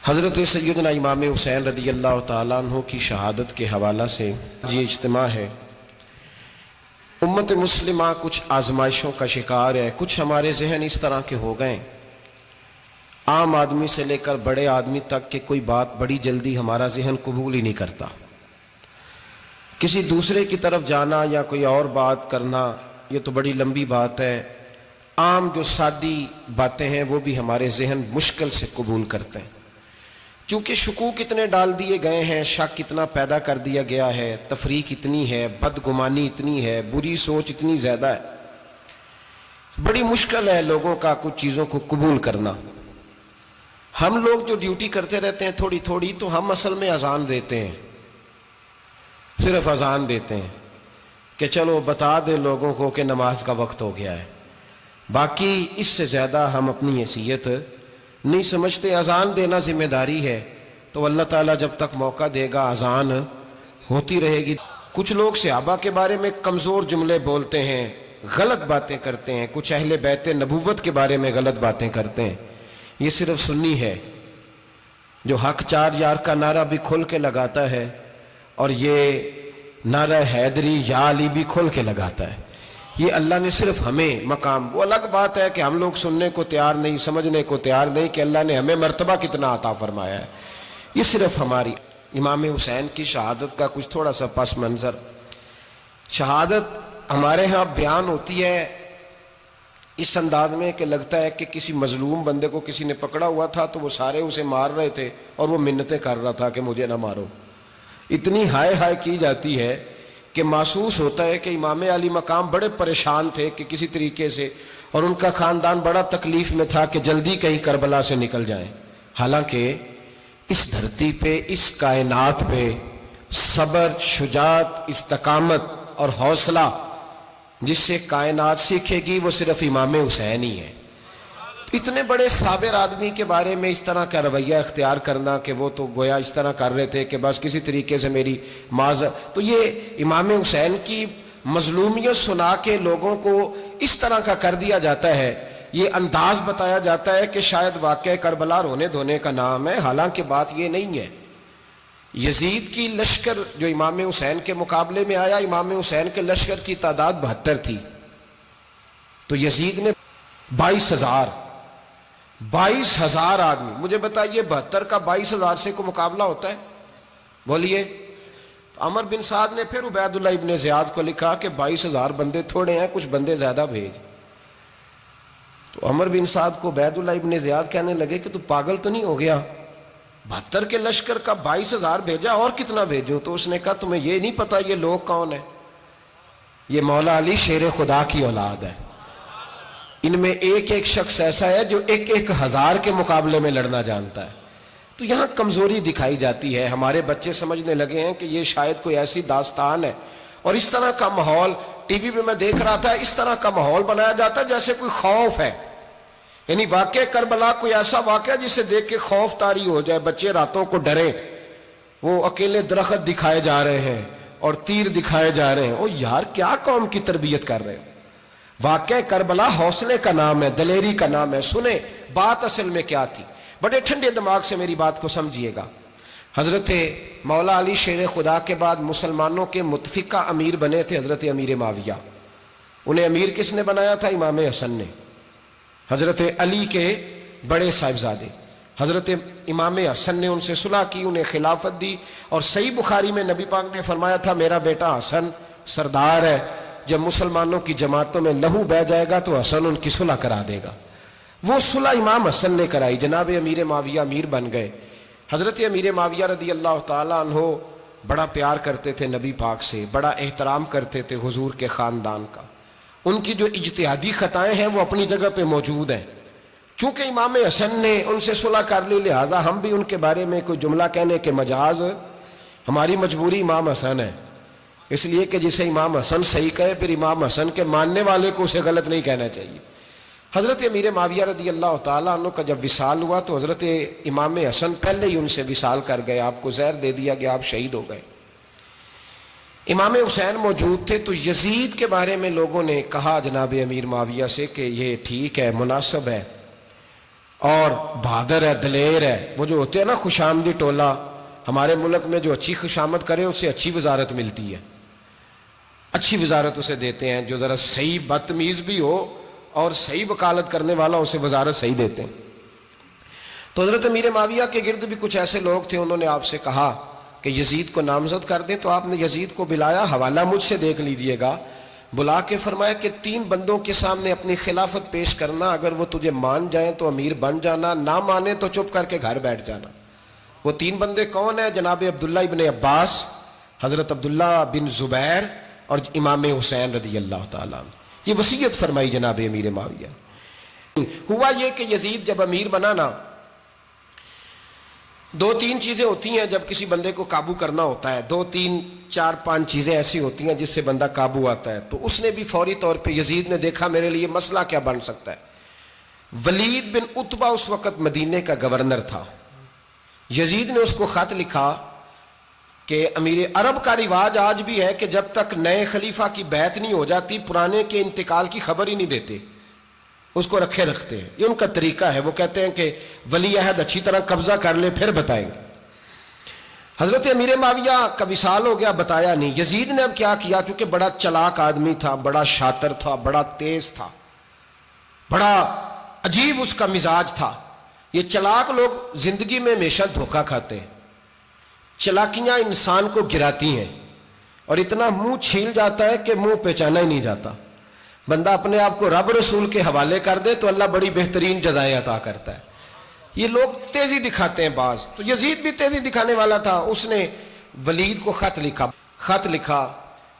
حضرت سیدنا امام حسین رضی اللہ تعالیٰ عنہ کی شہادت کے حوالہ سے یہ اجتماع ہے۔ امت مسلمہ کچھ آزمائشوں کا شکار ہے، کچھ ہمارے ذہن اس طرح کے ہو گئے، عام آدمی سے لے کر بڑے آدمی تک کہ کوئی بات بڑی جلدی ہمارا ذہن قبول ہی نہیں کرتا۔ کسی دوسرے کی طرف جانا یا کوئی اور بات کرنا یہ تو بڑی لمبی بات ہے، عام جو سادی باتیں ہیں وہ بھی ہمارے ذہن مشکل سے قبول کرتے ہیں، چونکہ شکوک اتنے ڈال دیے گئے ہیں، شک اتنا پیدا کر دیا گیا ہے، تفریق اتنی ہے، بدگمانی اتنی ہے، بری سوچ اتنی زیادہ ہے، بڑی مشکل ہے لوگوں کا کچھ چیزوں کو قبول کرنا۔ ہم لوگ جو ڈیوٹی کرتے رہتے ہیں تھوڑی تھوڑی، تو ہم اصل میں اذان دیتے ہیں، صرف اذان دیتے ہیں کہ چلو بتا دے لوگوں کو کہ نماز کا وقت ہو گیا ہے، باقی اس سے زیادہ ہم اپنی حیثیت نہیں سمجھتے۔ اذان دینا ذمہ داری ہے، تو اللہ تعالیٰ جب تک موقع دے گا اذان ہوتی رہے گی۔ کچھ لوگ صحابہ کے بارے میں کمزور جملے بولتے ہیں، غلط باتیں کرتے ہیں، کچھ اہل بیت نبوت کے بارے میں غلط باتیں کرتے ہیں۔ یہ صرف سنی ہے جو حق چار یار کا نعرہ بھی کھل کے لگاتا ہے، اور یہ نعرہ حیدری یا علی بھی کھل کے لگاتا ہے۔ یہ اللہ نے صرف ہمیں مقام، وہ الگ بات ہے کہ ہم لوگ سننے کو تیار نہیں، سمجھنے کو تیار نہیں کہ اللہ نے ہمیں مرتبہ کتنا عطا فرمایا ہے۔ یہ صرف ہماری امام حسین کی شہادت کا کچھ تھوڑا سا پس منظر۔ شہادت ہمارے ہاں بیان ہوتی ہے اس انداز میں کہ لگتا ہے کہ کسی مظلوم بندے کو کسی نے پکڑا ہوا تھا تو وہ سارے اسے مار رہے تھے اور وہ منتیں کر رہا تھا کہ مجھے نہ مارو۔ اتنی ہائے ہائے کی جاتی ہے کہ محسوس ہوتا ہے کہ امام علی مقام بڑے پریشان تھے کہ کسی طریقے سے، اور ان کا خاندان بڑا تکلیف میں تھا کہ جلدی کہیں کربلا سے نکل جائیں۔ حالانکہ اس دھرتی پہ، اس کائنات پہ صبر، شجاعت، استقامت اور حوصلہ جس سے کائنات سیکھے گی وہ صرف امام حسین ہی ہے۔ اتنے بڑے صابر آدمی کے بارے میں اس طرح کا رویہ اختیار کرنا کہ وہ تو گویا اس طرح کر رہے تھے کہ بس کسی طریقے سے میری تو یہ امام حسین کی مظلومیت سنا کے لوگوں کو اس طرح کا کر دیا جاتا ہے، یہ انداز بتایا جاتا ہے کہ شاید واقعہ کربلا رونے دھونے کا نام ہے، حالانکہ بات یہ نہیں ہے۔ یزید کی لشکر جو امام حسین کے مقابلے میں آیا، امام حسین کے لشکر کی تعداد 72 تھی، تو یزید نے 22,000 آدمی، مجھے بتائیے 72 کا 22,000 سے کو مقابلہ ہوتا ہے؟ بولیے۔ عمر بن سعد نے پھر عبید اللہ ابن زیاد کو لکھا کہ 22,000 بندے تھوڑے ہیں، کچھ بندے زیادہ بھیج۔ تو عمر بن سعد کو عبید اللہ ابن زیاد کہنے لگے کہ تو پاگل تو نہیں ہو گیا، 72 کے لشکر کا 22,000 بھیجا، اور کتنا بھیجوں؟ تو اس نے کہا تمہیں یہ نہیں پتا یہ لوگ کون ہیں؟ یہ مولا علی شیر خدا کی اولاد ہے، ان میں ایک ایک شخص ایسا ہے جو 1,000 کے مقابلے میں لڑنا جانتا ہے۔ تو یہاں کمزوری دکھائی جاتی ہے، ہمارے بچے سمجھنے لگے ہیں کہ یہ شاید کوئی ایسی داستان ہے، اور اس طرح کا ماحول ٹی وی پہ میں دیکھ رہا تھا، اس طرح کا ماحول بنایا جاتا ہے جیسے کوئی خوف ہے، یعنی واقع کربلا کوئی ایسا واقعہ جسے دیکھ کے خوف طاری ہو جائے، بچے راتوں کو ڈریں، وہ اکیلے درخت دکھائے جا رہے ہیں اور تیر دکھائے جا رہے ہیں۔ او یار کیا قوم کی تربیت کر رہے ہیں؟ واقعہ کربلا حوصلے کا نام ہے، دلیری کا نام ہے۔ سنیں بات اصل میں کیا تھی، بڑے ٹھنڈے دماغ سے میری بات کو سمجھیے گا۔ حضرت مولا علی شیر خدا کے بعد مسلمانوں کے متفقہ امیر بنے تھے حضرت امیر معاویہ۔ انہیں امیر کس نے بنایا تھا؟ امام حسن نے، حضرت علی کے بڑے صاحبزادے۔ حضرت امام حسن نے ان سے صلح کی، انہیں خلافت دی، اور صحیح بخاری میں نبی پاک نے فرمایا تھا میرا بیٹا حسن سردار ہے، جب مسلمانوں کی جماعتوں میں لہو بہ جائے گا تو حسن ان کی صلح کرا دے گا۔ وہ صلح امام حسن نے کرائی، جناب امیر معاویہ امیر بن گئے۔ حضرت امیر معاویہ رضی اللہ تعالیٰ عنہ بڑا پیار کرتے تھے نبی پاک سے، بڑا احترام کرتے تھے حضور کے خاندان کا۔ ان کی جو اجتہادی خطائیں ہیں وہ اپنی جگہ پہ موجود ہیں، چونکہ امام حسن نے ان سے صلح کر لی، لہذا ہم بھی ان کے بارے میں کوئی جملہ کہنے کے مجاز، ہماری مجبوری امام حسن ہے، اس لیے کہ جسے امام حسن صحیح کہے پھر امام حسن کے ماننے والے کو اسے غلط نہیں کہنا چاہیے۔ حضرت امیر معاویہ رضی اللہ تعالیٰ عنہ کا جب وصال ہوا تو حضرت امام حسن پہلے ہی ان سے وصال کر گئے، آپ کو زہر دے دیا گیا، آپ شہید ہو گئے۔ امام حسین موجود تھے، تو یزید کے بارے میں لوگوں نے کہا جناب امیر معاویہ سے کہ یہ ٹھیک ہے، مناسب ہے، اور بہادر ہے، دلیر ہے. وہ جو ہوتے ہیں نا خوش آمدی ٹولہ، ہمارے ملک میں جو اچھی خوشامد کرے اسے اچھی وزارت ملتی ہے، اچھی وزارت اسے دیتے ہیں. جو ذرا صحیح بدتمیز بھی ہو اور صحیح وکالت کرنے والا اسے وزارت صحیح دیتے ہیں. تو حضرت امیر معاویہ کے گرد بھی کچھ ایسے لوگ تھے، انہوں نے آپ سے کہا کہ یزید کو نامزد کر دیں. تو آپ نے یزید کو بلایا، حوالہ مجھ سے دیکھ لیجئے گا. بلا کے فرمایا کہ 3 بندوں کے سامنے اپنی خلافت پیش کرنا، اگر وہ تجھے مان جائیں تو امیر بن جانا، نہ مانے تو چپ کر کے گھر بیٹھ جانا. وہ 3 بندے کون ہیں؟ جناب عبداللہ ابن عباس، حضرت عبداللہ بن زبیر اور امام حسین رضی اللہ تعالیٰ عنہ. یہ وصیت فرمائی جناب امیر معاویہ. ہوا یہ کہ یزید جب امیر بنا نا، 2-3 چیزیں ہوتی ہیں جب کسی بندے کو قابو کرنا ہوتا ہے، 2-3 4-5 چیزیں ایسی ہوتی ہیں جس سے بندہ قابو آتا ہے. تو اس نے بھی فوری طور پہ، یزید نے دیکھا میرے لیے مسئلہ کیا بن سکتا ہے. ولید بن عتبہ اس وقت مدینے کا گورنر تھا. یزید نے اس کو خط لکھا کہ امیر عرب کا رواج آج بھی ہے کہ جب تک نئے خلیفہ کی بیعت نہیں ہو جاتی پرانے کے انتقال کی خبر ہی نہیں دیتے، اس کو رکھے رکھتے ہیں. یہ ان کا طریقہ ہے. وہ کہتے ہیں کہ ولی عہد اچھی طرح قبضہ کر لے پھر بتائیں گے. حضرت امیر معاویہ کا وصال ہو گیا، بتایا نہیں. یزید نے اب کیا کیا، چونکہ بڑا چلاک آدمی تھا، بڑا شاطر تھا، بڑا تیز تھا، بڑا عجیب اس کا مزاج تھا. یہ چلاک لوگ زندگی میں ہمیشہ دھوکہ کھاتے ہیں، چلاکیاں انسان کو گراتی ہیں اور اتنا منہ چھیل جاتا ہے کہ منہ پہچانا ہی نہیں جاتا. بندہ اپنے آپ کو رب رسول کے حوالے کر دے تو اللہ بڑی بہترین جزائیں عطا کرتا ہے. یہ لوگ تیزی دکھاتے ہیں بعض. تو یزید بھی تیزی دکھانے والا تھا. اس نے ولید کو خط لکھا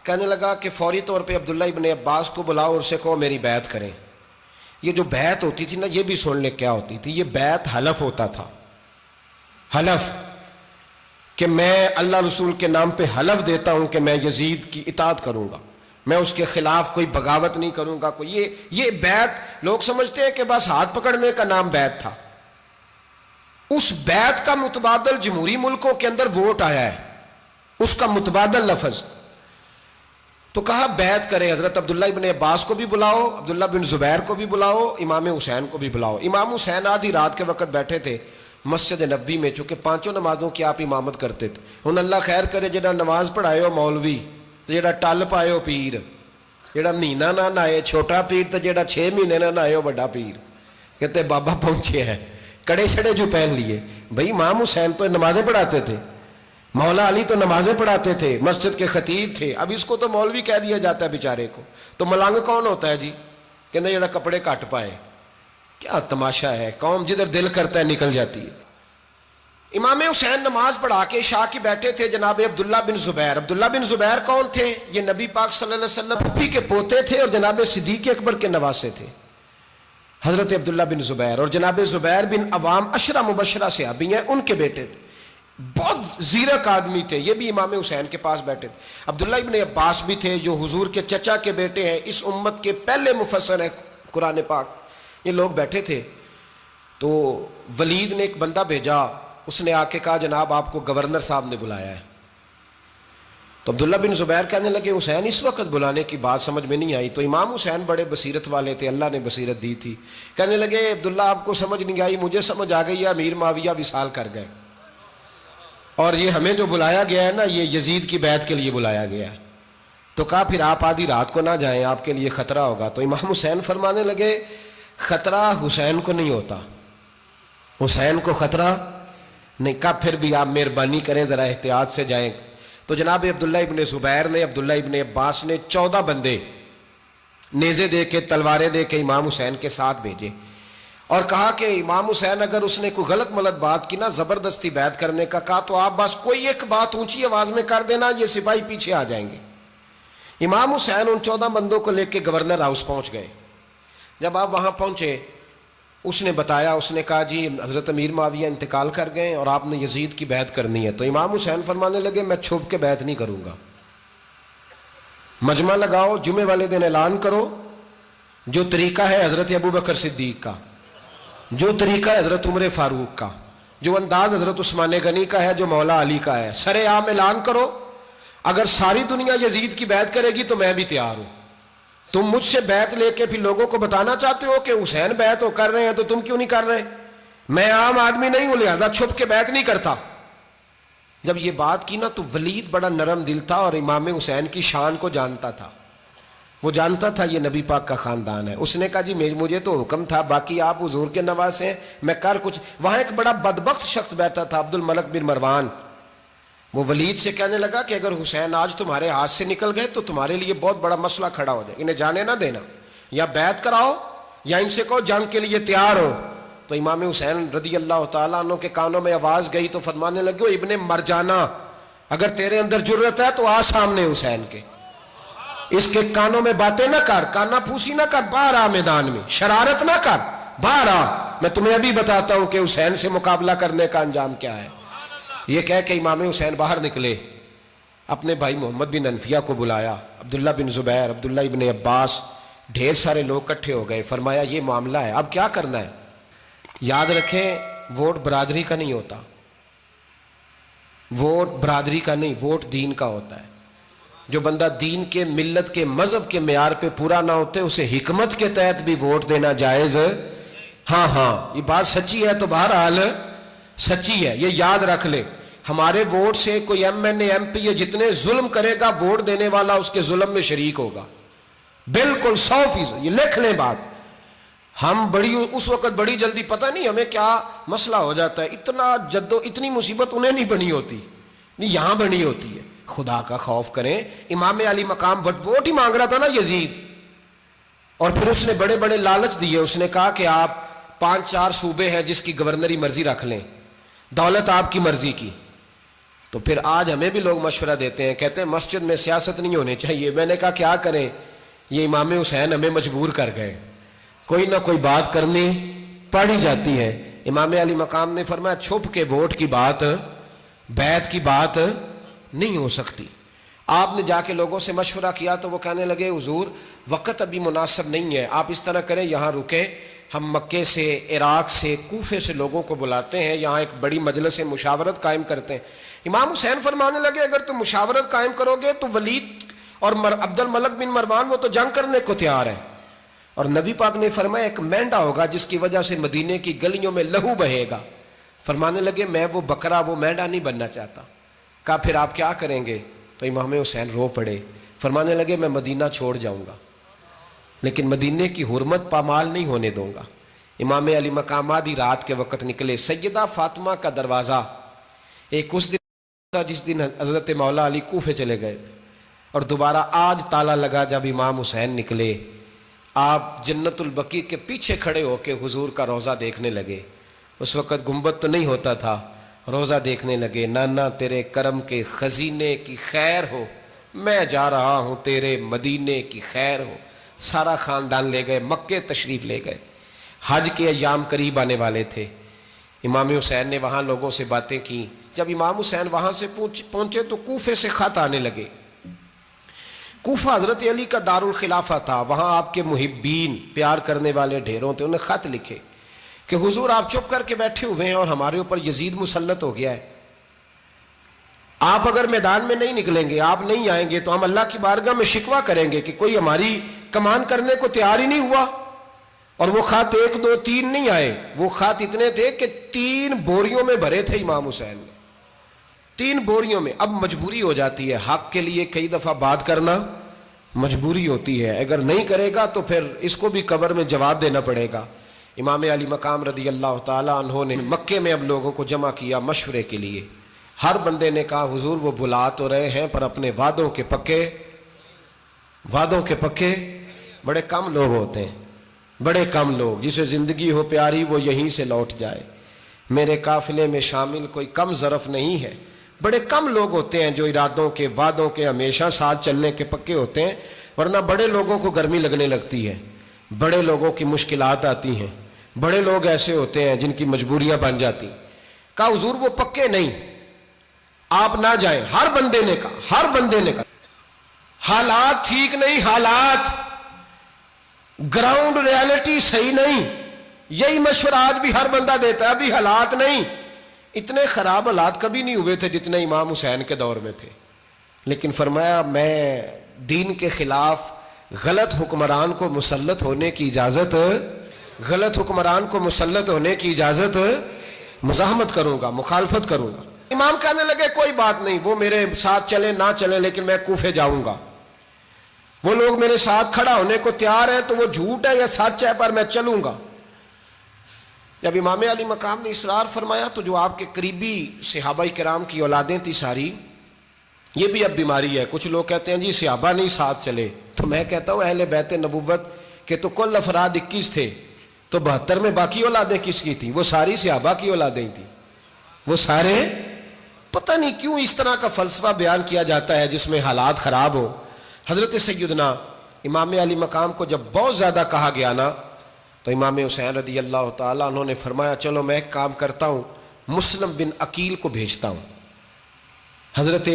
کہنے لگا کہ فوری طور پہ عبداللہ ابن عباس کو بلاؤ اور اسے کہو میری بیعت کریں. یہ جو بیعت ہوتی تھی نا، یہ بھی سن لے کیا ہوتی تھی. یہ بیعت حلف ہوتا تھا، حلف کہ میں اللہ رسول کے نام پہ حلف دیتا ہوں کہ میں یزید کی اطاعت کروں گا، میں اس کے خلاف کوئی بغاوت نہیں کروں گا. یہ بیعت لوگ سمجھتے ہیں کہ بس ہاتھ پکڑنے کا نام بیعت تھا. اس بیعت کا متبادل جمہوری ملکوں کے اندر ووٹ آیا ہے، اس کا متبادل لفظ. تو کہا بیعت کریں. حضرت عبداللہ ابن عباس کو بھی بلاؤ، عبداللہ بن زبیر کو بھی بلاؤ، امام حسین کو بھی بلاؤ. امام حسین آدھی رات کے وقت بیٹھے تھے مسجد نبوی میں، چونکہ 5 نمازوں کی آپ امامت کرتے تھے. ہن اللہ خیر کرے جڑا نماز پڑھائے ہو مولوی، تو جڑا ٹل پائے ہو پیر، جڑا مہینہ نہ نہائے چھوٹا پیر، تو جڑا 6 مہینے نہ نہائے ہو بڑا پیر. کہتے بابا پہنچے ہیں، کڑے چھڑے جو پہن لیے. بھائی امام حسین تو نمازیں پڑھاتے تھے، مولا علی تو نمازیں پڑھاتے تھے، مسجد کے خطیب تھے. اب اس کو تو مولوی کہہ دیا جاتا ہے بیچارے کو. تو ملنگ کون ہوتا ہے جی؟ کہتے جڑا کپڑے کٹ پائے. کیا تماشا ہے، قوم جدھر دل کرتا ہے نکل جاتی ہے. امام حسین نماز پڑھا کے عشاء کی بیٹھے تھے جناب عبداللہ بن زبیر. عبداللہ بن زبیر کون تھے؟ یہ نبی پاک صلی اللہ علیہ وسلم پھپھی کے پوتے تھے اور جناب صدیق اکبر کے نواسے تھے، حضرت عبداللہ بن زبیر. اور جناب زبیر بن عوام عشرہ مبشرہ صحابی ہیں، ان کے بیٹے تھے. بہت زیرک آدمی تھے. یہ بھی امام حسین کے پاس بیٹھے تھے. عبداللہ ابن عباس بھی تھے جو حضور کے چچا کے بیٹے ہیں، اس امت کے پہلے مفسر ہیں قرآن پاک. یہ لوگ بیٹھے تھے. تو ولید نے ایک بندہ بھیجا، اس نے آ کے کہا جناب آپ کو گورنر صاحب نے بلایا ہے. تو عبداللہ بن زبیر کہنے لگے حسین اس وقت بلانے کی بات سمجھ میں نہیں آئی. تو امام حسین بڑے بصیرت والے تھے، اللہ نے بصیرت دی تھی. کہنے لگے عبداللہ آپ کو سمجھ نہیں آئی، مجھے سمجھ آ گئی ہے، امیر معاویہ وصال کر گئے اور یہ ہمیں جو بلایا گیا ہے نا، یہ یزید کی بیعت کے لیے بلایا گیا ہے. تو کہا پھر آپ آدھی رات کو نہ جائیں، آپ کے لیے خطرہ ہوگا. تو امام حسین فرمانے لگے خطرہ حسین کو نہیں ہوتا، حسین کو خطرہ نہیں. کہا پھر بھی آپ مہربانی کریں ذرا احتیاط سے جائیں. تو جناب عبداللہ ابن زبیر نے، عبداللہ ابن عباس نے 14 بندے نیزے دے کے، تلواریں دے کے امام حسین کے ساتھ بھیجے اور کہا کہ امام حسین اگر اس نے کوئی غلط ملت بات کی نا، زبردستی بیعت کرنے کا کہا، تو آپ بس کوئی ایک بات اونچی آواز میں کر دینا، یہ سپاہی پیچھے آ جائیں گے. امام حسین ان 14 بندوں کو لے کے گورنر ہاؤس پہنچ گئے. جب آپ وہاں پہنچے اس نے بتایا، اس نے کہا جی حضرت امیر معاویہ انتقال کر گئے اور آپ نے یزید کی بیعت کرنی ہے. تو امام حسین فرمانے لگے میں چھپ کے بیعت نہیں کروں گا، مجمع لگاؤ، جمعے والے دن اعلان کرو. جو طریقہ ہے حضرت ابوبکر صدیق کا، جو طریقہ ہے حضرت عمر فاروق کا، جو انداز حضرت عثمان غنی کا ہے، جو مولا علی کا ہے، سر عام اعلان کرو. اگر ساری دنیا یزید کی بیعت کرے گی تو میں بھی تیار ہوں. تم مجھ سے بیعت لے کے پھر لوگوں کو بتانا چاہتے ہو کہ حسین بیعت ہو کر رہے ہیں تو تم کیوں نہیں کر رہے؟ میں عام آدمی نہیں ہوں لہذا چھپ کے بیعت نہیں کرتا. جب یہ بات کی نا تو ولید بڑا نرم دل تھا اور امام حسین کی شان کو جانتا تھا. وہ جانتا تھا یہ نبی پاک کا خاندان ہے. اس نے کہا جی مجھے تو حکم تھا، باقی آپ حضور کے نواز ہیں، میں کر کچھ. وہاں ایک بڑا بدبخت شخص بیٹھا تھا، عبد الملک بن مروان. وہ ولید سے کہنے لگا کہ اگر حسین آج تمہارے ہاتھ سے نکل گئے تو تمہارے لیے بہت بڑا مسئلہ کھڑا ہو جائے، انہیں جانے نہ دینا، یا بیعت کراؤ یا ان سے کہو جنگ کے لیے تیار ہو. تو امام حسین رضی اللہ تعالیٰ عنہ کے کانوں میں آواز گئی تو فرمانے لگے ابن مرجانا، اگر تیرے اندر جرت ہے تو آ سامنے حسین کے، اس کے کانوں میں باتیں نہ کر، کانا پھوسی نہ کر، باہر آ میدان میں، شرارت نہ کر، باہر آ، میں تمہیں ابھی بتاتا ہوں کہ حسین سے مقابلہ کرنے کا انجام کیا ہے. یہ کہہ کہ امام حسین باہر نکلے، اپنے بھائی محمد بن انفیہ کو بلایا، عبداللہ بن زبیر، عبداللہ ابن عباس، ڈھیر سارے لوگ اکٹھے ہو گئے. فرمایا یہ معاملہ ہے، اب کیا کرنا ہے؟ یاد رکھیں ووٹ برادری کا نہیں ہوتا، ووٹ برادری کا نہیں، ووٹ دین کا ہوتا ہے. جو بندہ دین کے، ملت کے، مذہب کے معیار پہ پورا نہ ہوتے اسے حکمت کے تحت بھی ووٹ دینا جائز. ہاں یہ بات سچی ہے تو بہرحال سچی ہے، یہ یاد رکھ لے. ہمارے ووٹ سے کوئی ایم این اے، ایم پی اے جتنے ظلم کرے گا، ووٹ دینے والا اس کے ظلم میں شریک ہوگا، بالکل 100%. یہ لکھ لیں بات. ہم اس وقت بڑی جلدی، پتہ نہیں ہمیں کیا مسئلہ ہو جاتا ہے، اتنی مصیبت انہیں نہیں بنی ہوتی، نہیں یہاں بنی ہوتی ہے. خدا کا خوف کریں. امام علی مقام ووٹ ہی مانگ رہا تھا نا یزید، اور پھر اس نے بڑے بڑے لالچ دیے. اس نے کہا کہ آپ 5-4 صوبے ہیں جس کی گورنری مرضی رکھ لیں، دولت آپ کی مرضی کی. تو پھر آج ہمیں بھی لوگ مشورہ دیتے ہیں، کہتے ہیں مسجد میں سیاست نہیں ہونی چاہیے. میں نے کہا کیا کریں، یہ امام حسین ہمیں مجبور کر گئے، کوئی نہ کوئی بات کرنی پڑ ہی جاتی ہے. امام علی مقام نے فرمایا چھپ کے ووٹ کی بات، بیعت کی بات نہیں ہو سکتی. آپ نے جا کے لوگوں سے مشورہ کیا تو وہ کہنے لگے حضور وقت ابھی مناسب نہیں ہے، آپ اس طرح کریں یہاں رکیں، ہم مکے سے، عراق سے، کوفے سے لوگوں کو بلاتے ہیں، یہاں ایک بڑی مجلس مشاورت قائم کرتے ہیں. امام حسین فرمانے لگے اگر تم مشاورت قائم کرو گے تو ولید اور عبد الملک بن مروان وہ تو جنگ کرنے کو تیار ہیں، اور نبی پاک نے فرمایا ایک مینڈا ہوگا جس کی وجہ سے مدینے کی گلیوں میں لہو بہے گا. فرمانے لگے میں وہ بکرا، وہ مینڈا نہیں بننا چاہتا. کہا پھر آپ کیا کریں گے؟ تو امام حسین رو پڑے، فرمانے لگے میں مدینہ چھوڑ جاؤں گا لیکن مدینے کی حرمت پامال نہیں ہونے دوں گا. امام علی مقام آدھی رات کے وقت نکلے. سیدہ فاطمہ کا دروازہ ایک اس دن تھا جس دن حضرت مولا علی کوفے چلے گئے تھے، اور دوبارہ آج تالا لگا جب امام حسین نکلے. آپ جنت البقیع کے پیچھے کھڑے ہو کے حضور کا روضہ دیکھنے لگے. اس وقت گنبد تو نہیں ہوتا تھا، روضہ دیکھنے لگے. نانا تیرے کرم کے خزینے کی خیر ہو، میں جا رہا ہوں تیرے مدینے کی خیر ہو. سارا خاندان لے گئے، مکے تشریف لے گئے. حج کے ایام قریب آنے والے تھے. امام حسین نے وہاں لوگوں سے باتیں کی. جب امام حسین وہاں سے پہنچے تو کوفے سے خط آنے لگے. کوفہ حضرت علی کا دارالخلافہ تھا، وہاں آپ کے محبین، پیار کرنے والے ڈھیروں تھے. انہیں خط لکھے کہ حضور آپ چپ کر کے بیٹھے ہوئے ہیں اور ہمارے اوپر یزید مسلط ہو گیا ہے. آپ اگر میدان میں نہیں نکلیں گے، آپ نہیں آئیں گے تو ہم اللہ کی بارگاہ میں شکوہ کریں گے کہ کوئی ہماری کمان کرنے کو تیار ہی نہیں ہوا. اور وہ خط 1 2 3 نہیں آئے، وہ خط اتنے تھے کہ 3 بوریوں میں بھرے تھے امام حسین نے، 3 بوریوں میں. اب مجبوری ہو جاتی ہے، حق کے لیے کئی دفعہ بات کرنا مجبوری ہوتی ہے. اگر نہیں کرے گا تو پھر اس کو بھی قبر میں جواب دینا پڑے گا. امام علی مقام رضی اللہ تعالیٰ عنہ نے مکے میں اب لوگوں کو جمع کیا مشورے کے لیے. ہر بندے نے کہا حضور وہ بلا تو رہے ہیں پر اپنے وعدوں کے پکے بڑے کم لوگ ہوتے ہیں، بڑے کم لوگ. جسے زندگی ہو پیاری وہ یہیں سے لوٹ جائے. میرے قافلے میں شامل کوئی کم ظرف نہیں ہے. بڑے کم لوگ ہوتے ہیں جو ارادوں کے، وعدوں کے ہمیشہ ساتھ چلنے کے پکے ہوتے ہیں، ورنہ بڑے لوگوں کو گرمی لگنے لگتی ہے، بڑے لوگوں کی مشکلات آتی ہیں، بڑے لوگ ایسے ہوتے ہیں جن کی مجبوریاں بن جاتی. کہا حضور وہ پکے نہیں، آپ نہ جائیں. ہر بندے نے کہا حالات ٹھیک نہیں، حالات گراؤنڈ ریالٹی صحیح نہیں. یہی مشورہ آج بھی ہر بندہ دیتا ہے، ابھی حالات نہیں. اتنے خراب حالات کبھی نہیں ہوئے تھے جتنے امام حسین کے دور میں تھے. لیکن فرمایا میں دین کے خلاف غلط حکمران کو مسلط ہونے کی اجازت غلط حکمران کو مسلط ہونے کی اجازت مزاحمت کروں گا، مخالفت کروں گا۔ امام کہنے لگے کوئی بات نہیں، وہ میرے ساتھ چلے نہ چلے لیکن میں کوفے جاؤں گا، وہ لوگ میرے ساتھ کھڑا ہونے کو تیار ہیں تو وہ جھوٹ ہے یا سچ ہے پر میں چلوں گا۔ جب امام علی مقام نے اصرار فرمایا تو جو آپ کے قریبی صحابہ کرام کی اولادیں تھی ساری، یہ بھی اب بیماری ہے، کچھ لوگ کہتے ہیں جی صحابہ نہیں ساتھ چلے، تو میں کہتا ہوں اہل بیت نبوت کے تو کل افراد 21 تھے، تو 72 میں باقی اولادیں کس کی تھیں؟ وہ ساری صحابہ کی اولادیں تھیں، وہ سارے، پتہ نہیں کیوں اس طرح کا فلسفہ بیان کیا جاتا ہے جس میں حالات خراب ہو۔ حضرت سیدنا امام علی مقام کو جب بہت زیادہ کہا گیا نا تو امام حسین رضی اللہ تعالیٰ عنہ نے فرمایا چلو میں ایک کام کرتا ہوں، مسلم بن عقیل کو بھیجتا ہوں، حضرت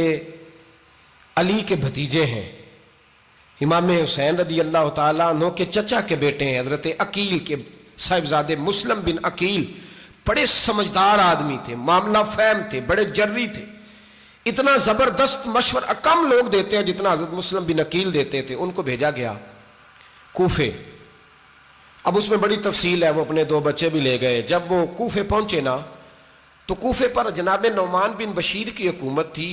علی کے بھتیجے ہیں، امام حسین رضی اللہ تعالیٰ عنہ کے چچا کے بیٹے ہیں، حضرت عقیل کے صاحبزادے مسلم بن عقیل، بڑے سمجھدار آدمی تھے، معاملہ فہم تھے، بڑے جری تھے، اتنا زبردست مشورہ کم لوگ دیتے ہیں جتنا حضرت مسلم بن عقیل دیتے تھے۔ ان کو بھیجا گیا کوفے۔ اب اس میں بڑی تفصیل ہے، وہ اپنے 2 بچے بھی لے گئے۔ جب وہ کوفے پہنچے نا تو کوفے پر جناب نعمان بن بشیر کی حکومت تھی،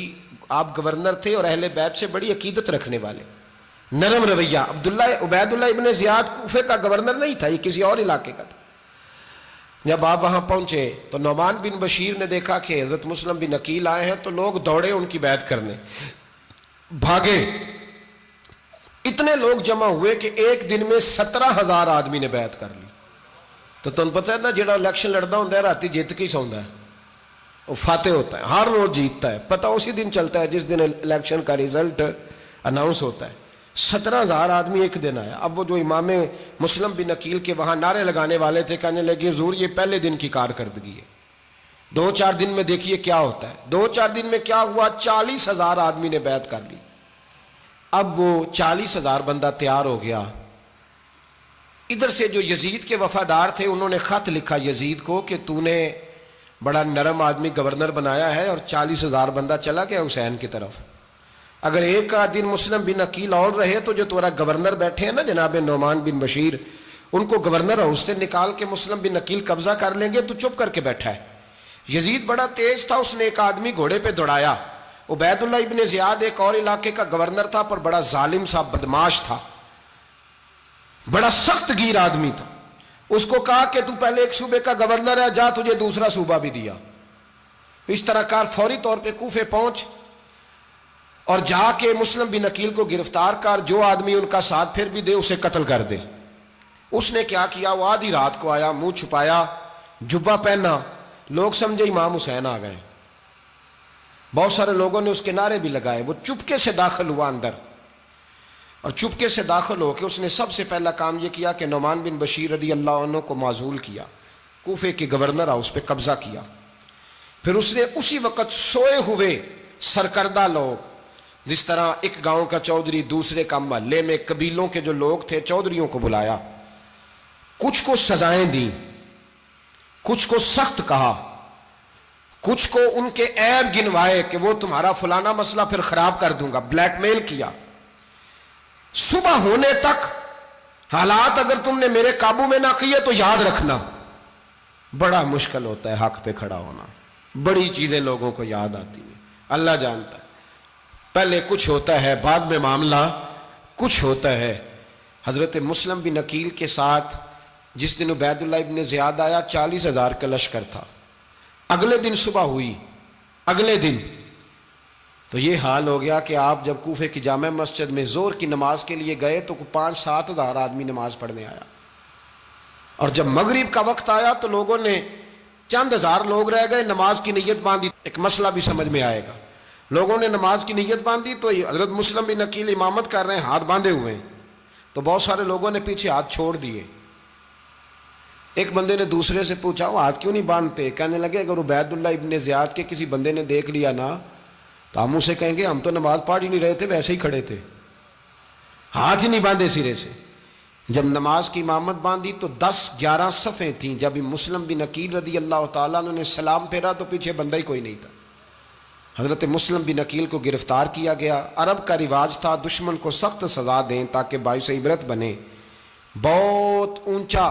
آپ گورنر تھے اور اہل بیت سے بڑی عقیدت رکھنے والے، نرم رویہ۔ عبید اللہ ابن زیاد کوفے کا گورنر نہیں تھا، یہ کسی اور علاقے کا تھا۔ جب آپ وہاں پہنچے تو نعمان بن بشیر نے دیکھا کہ حضرت مسلم بن عقیل آئے ہیں تو لوگ دوڑے ان کی بیعت کرنے، بھاگے، اتنے لوگ جمع ہوئے کہ ایک دن میں 17,000 آدمی نے بیعت کر لی۔ تو تمہیں پتہ ہے نا جڑا الیکشن لڑتا ہوتا ہے راتی جیت کے ہی سوندا ہے، وہ فاتح ہوتا ہے، ہر روز جیتتا ہے، پتہ اسی دن چلتا ہے جس دن الیکشن کا ریزلٹ اناؤنس ہوتا ہے۔ 17,000 آدمی ایک دن آیا۔ اب وہ جو امام مسلم بن عقیل کے وہاں نعرے لگانے والے تھے کہنے لگے حضور یہ پہلے دن کی کارکردگی ہے، 2-4 دن میں دیکھیے کیا ہوتا ہے۔ 2-4 دن میں کیا ہوا؟ 40,000 آدمی نے بیعت کر لی۔ اب وہ 40,000 بندہ تیار ہو گیا۔ ادھر سے جو یزید کے وفادار تھے انہوں نے خط لکھا یزید کو کہ تو نے بڑا نرم آدمی گورنر بنایا ہے اور 40,000 بندہ چلا گیا حسین کی طرف، اگر ایک دن مسلم بن عقیل اور رہے تو جو تمہارا گورنر بیٹھے ہیں نا جناب نعمان بن بشیر، ان کو گورنر ہاؤس سے نکال کے مسلم بن عقیل قبضہ کر لیں گے، تو چپ کر کے بیٹھا ہے۔ یزید بڑا تیز تھا، اس نے ایک آدمی گھوڑے پہ دوڑایا۔ عبید اللہ ابن زیاد ایک اور علاقے کا گورنر تھا پر بڑا ظالم سا بدماش تھا، بڑا سخت گیر آدمی تھا۔ اس کو کہا کہ تو پہلے ایک صوبے کا گورنر ہے، جا تجھے دوسرا صوبہ بھی دیا۔ اس طرح کار فوری طور پہ کوفے پہنچ اور جا کے مسلم بن عقیل کو گرفتار کر، جو آدمی ان کا ساتھ پھر بھی دے اسے قتل کر دے۔ اس نے کیا کیا؟ وہ آدھی رات کو آیا، منہ چھپایا، جبہ پہنا، لوگ سمجھے امام حسین آ گئے۔ بہت سارے لوگوں نے اس کے نعرے بھی لگائے۔ وہ چپکے سے داخل ہوا اندر، اور چپکے سے داخل ہو کے اس نے سب سے پہلا کام یہ کیا کہ نعمان بن بشیر رضی اللہ عنہ کو معزول کیا، کوفے کے گورنر ہاؤس پہ قبضہ کیا۔ پھر اس نے اسی وقت سوئے ہوئے سرکردہ لوگ، جس طرح ایک گاؤں کا چودھری دوسرے کا محلے میں قبیلوں کے جو لوگ تھے چودھریوں کو بلایا، کچھ کو سزائیں دیں، کچھ کو سخت کہا، کچھ کو ان کے عیب گنوائے کہ وہ تمہارا فلانا مسئلہ پھر خراب کر دوں گا، بلیک میل کیا۔ صبح ہونے تک حالات اگر تم نے میرے قابو میں نہ کیے تو یاد رکھنا بڑا مشکل ہوتا ہے حق پہ کھڑا ہونا، بڑی چیزیں لوگوں کو یاد آتی ہیں، اللہ جانتا ہے۔ پہلے کچھ ہوتا ہے، بعد میں معاملہ کچھ ہوتا ہے۔ حضرت مسلم بن عقیل کے ساتھ جس دن عبید اللہ ابن زیاد آیا 40,000 کا لشکر تھا۔ اگلے دن صبح ہوئی، اگلے دن تو یہ حال ہو گیا کہ آپ جب کوفے کی جامع مسجد میں زور کی نماز کے لیے گئے تو 5-7 ہزار آدمی نماز پڑھنے آیا، اور جب مغرب کا وقت آیا تو لوگوں نے چند ہزار لوگ رہ گئے، نماز کی نیت باندھی۔ ایک مسئلہ بھی سمجھ میں آئے گا، لوگوں نے نماز کی نیت باندھی تو حضرت مسلم بن عقیل امامت کر رہے ہیں، ہاتھ باندھے ہوئے ہیں، تو بہت سارے لوگوں نے پیچھے ہاتھ چھوڑ دیے۔ ایک بندے نے دوسرے سے پوچھا وہ ہاتھ کیوں نہیں باندھتے؟ کہنے لگے اگر عبید اللہ ابن زیاد کے کسی بندے نے دیکھ لیا نا تو ہم اسے کہیں گے ہم تو نماز پڑھ ہی نہیں رہے تھے، ویسے ہی کھڑے تھے، ہاتھ ہی نہیں باندھے سرے سے۔ جب نماز کی امامت باندھی تو 10-11 صفیں تھیں۔ جب مسلم بن عقیل رضی اللہ تعالیٰ عنہ نے سلام پھیرا تو پیچھے بندہ ہی کوئی نہیں تھا۔ حضرت مسلم بن عقیل کو گرفتار کیا گیا۔ عرب کا رواج تھا دشمن کو سخت سزا دیں تاکہ باعث عبرت بنے۔ بہت اونچا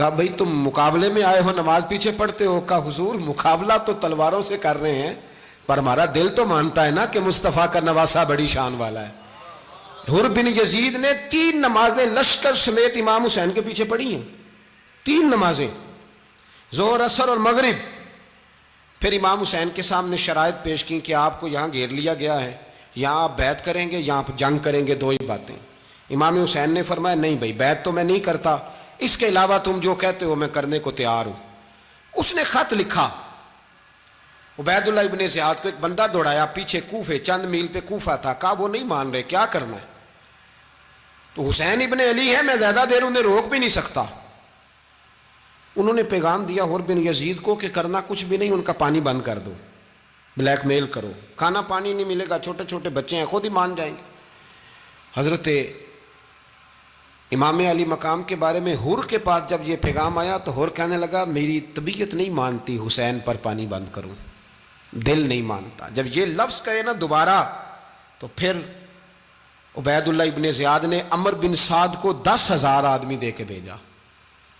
کہا بھئی تم مقابلے میں آئے ہو نماز پیچھے پڑھتے ہو؟ کہا حضور مقابلہ تو تلواروں سے کر رہے ہیں پر ہمارا دل تو مانتا ہے نا کہ مصطفیٰ کا نواسہ بڑی شان والا ہے۔ حر بن یزید نے 3 نمازیں لشکر سمیت امام حسین کے پیچھے پڑھی ہیں، 3 نمازیں، ظہر عصر اور مغرب۔ پھر امام حسین کے سامنے شرائط پیش کی کہ آپ کو یہاں گھیر لیا گیا ہے، یہاں آپ بیعت کریں گے، یہاں آپ جنگ کریں گے، 2 ہی باتیں۔ امام حسین نے فرمایا نہیں بھائی بیعت تو میں نہیں کرتا، اس کے علاوہ تم جو کہتے ہو میں کرنے کو تیار ہوں۔ اس نے خط لکھا، عبید اللہ ابن زیاد کو ایک بندہ دوڑایا پیچھے، کوفے چند میل پہ کوفہ تھا، کہا وہ نہیں مان رہے، کیا کرنا ہے؟ تو حسین ابن علی ہے، میں زیادہ دیر انہیں روک بھی نہیں سکتا۔ انہوں نے پیغام دیا حر بن یزید کو کہ کرنا کچھ بھی نہیں، ان کا پانی بند کر دو، بلیک میل کرو، کھانا پانی نہیں ملے گا، چھوٹے چھوٹے بچے ہیں، خود ہی مان جائیں گے۔ حضرت امام علی مقام کے بارے میں حر کے پاس جب یہ پیغام آیا تو حر کہنے لگا میری طبیعت نہیں مانتی حسین پر پانی بند کروں، دل نہیں مانتا۔ جب یہ لفظ کہے نا دوبارہ تو پھر عبید اللہ ابن زیاد نے عمر بن سعد کو 10,000 آدمی دے کے بھیجا،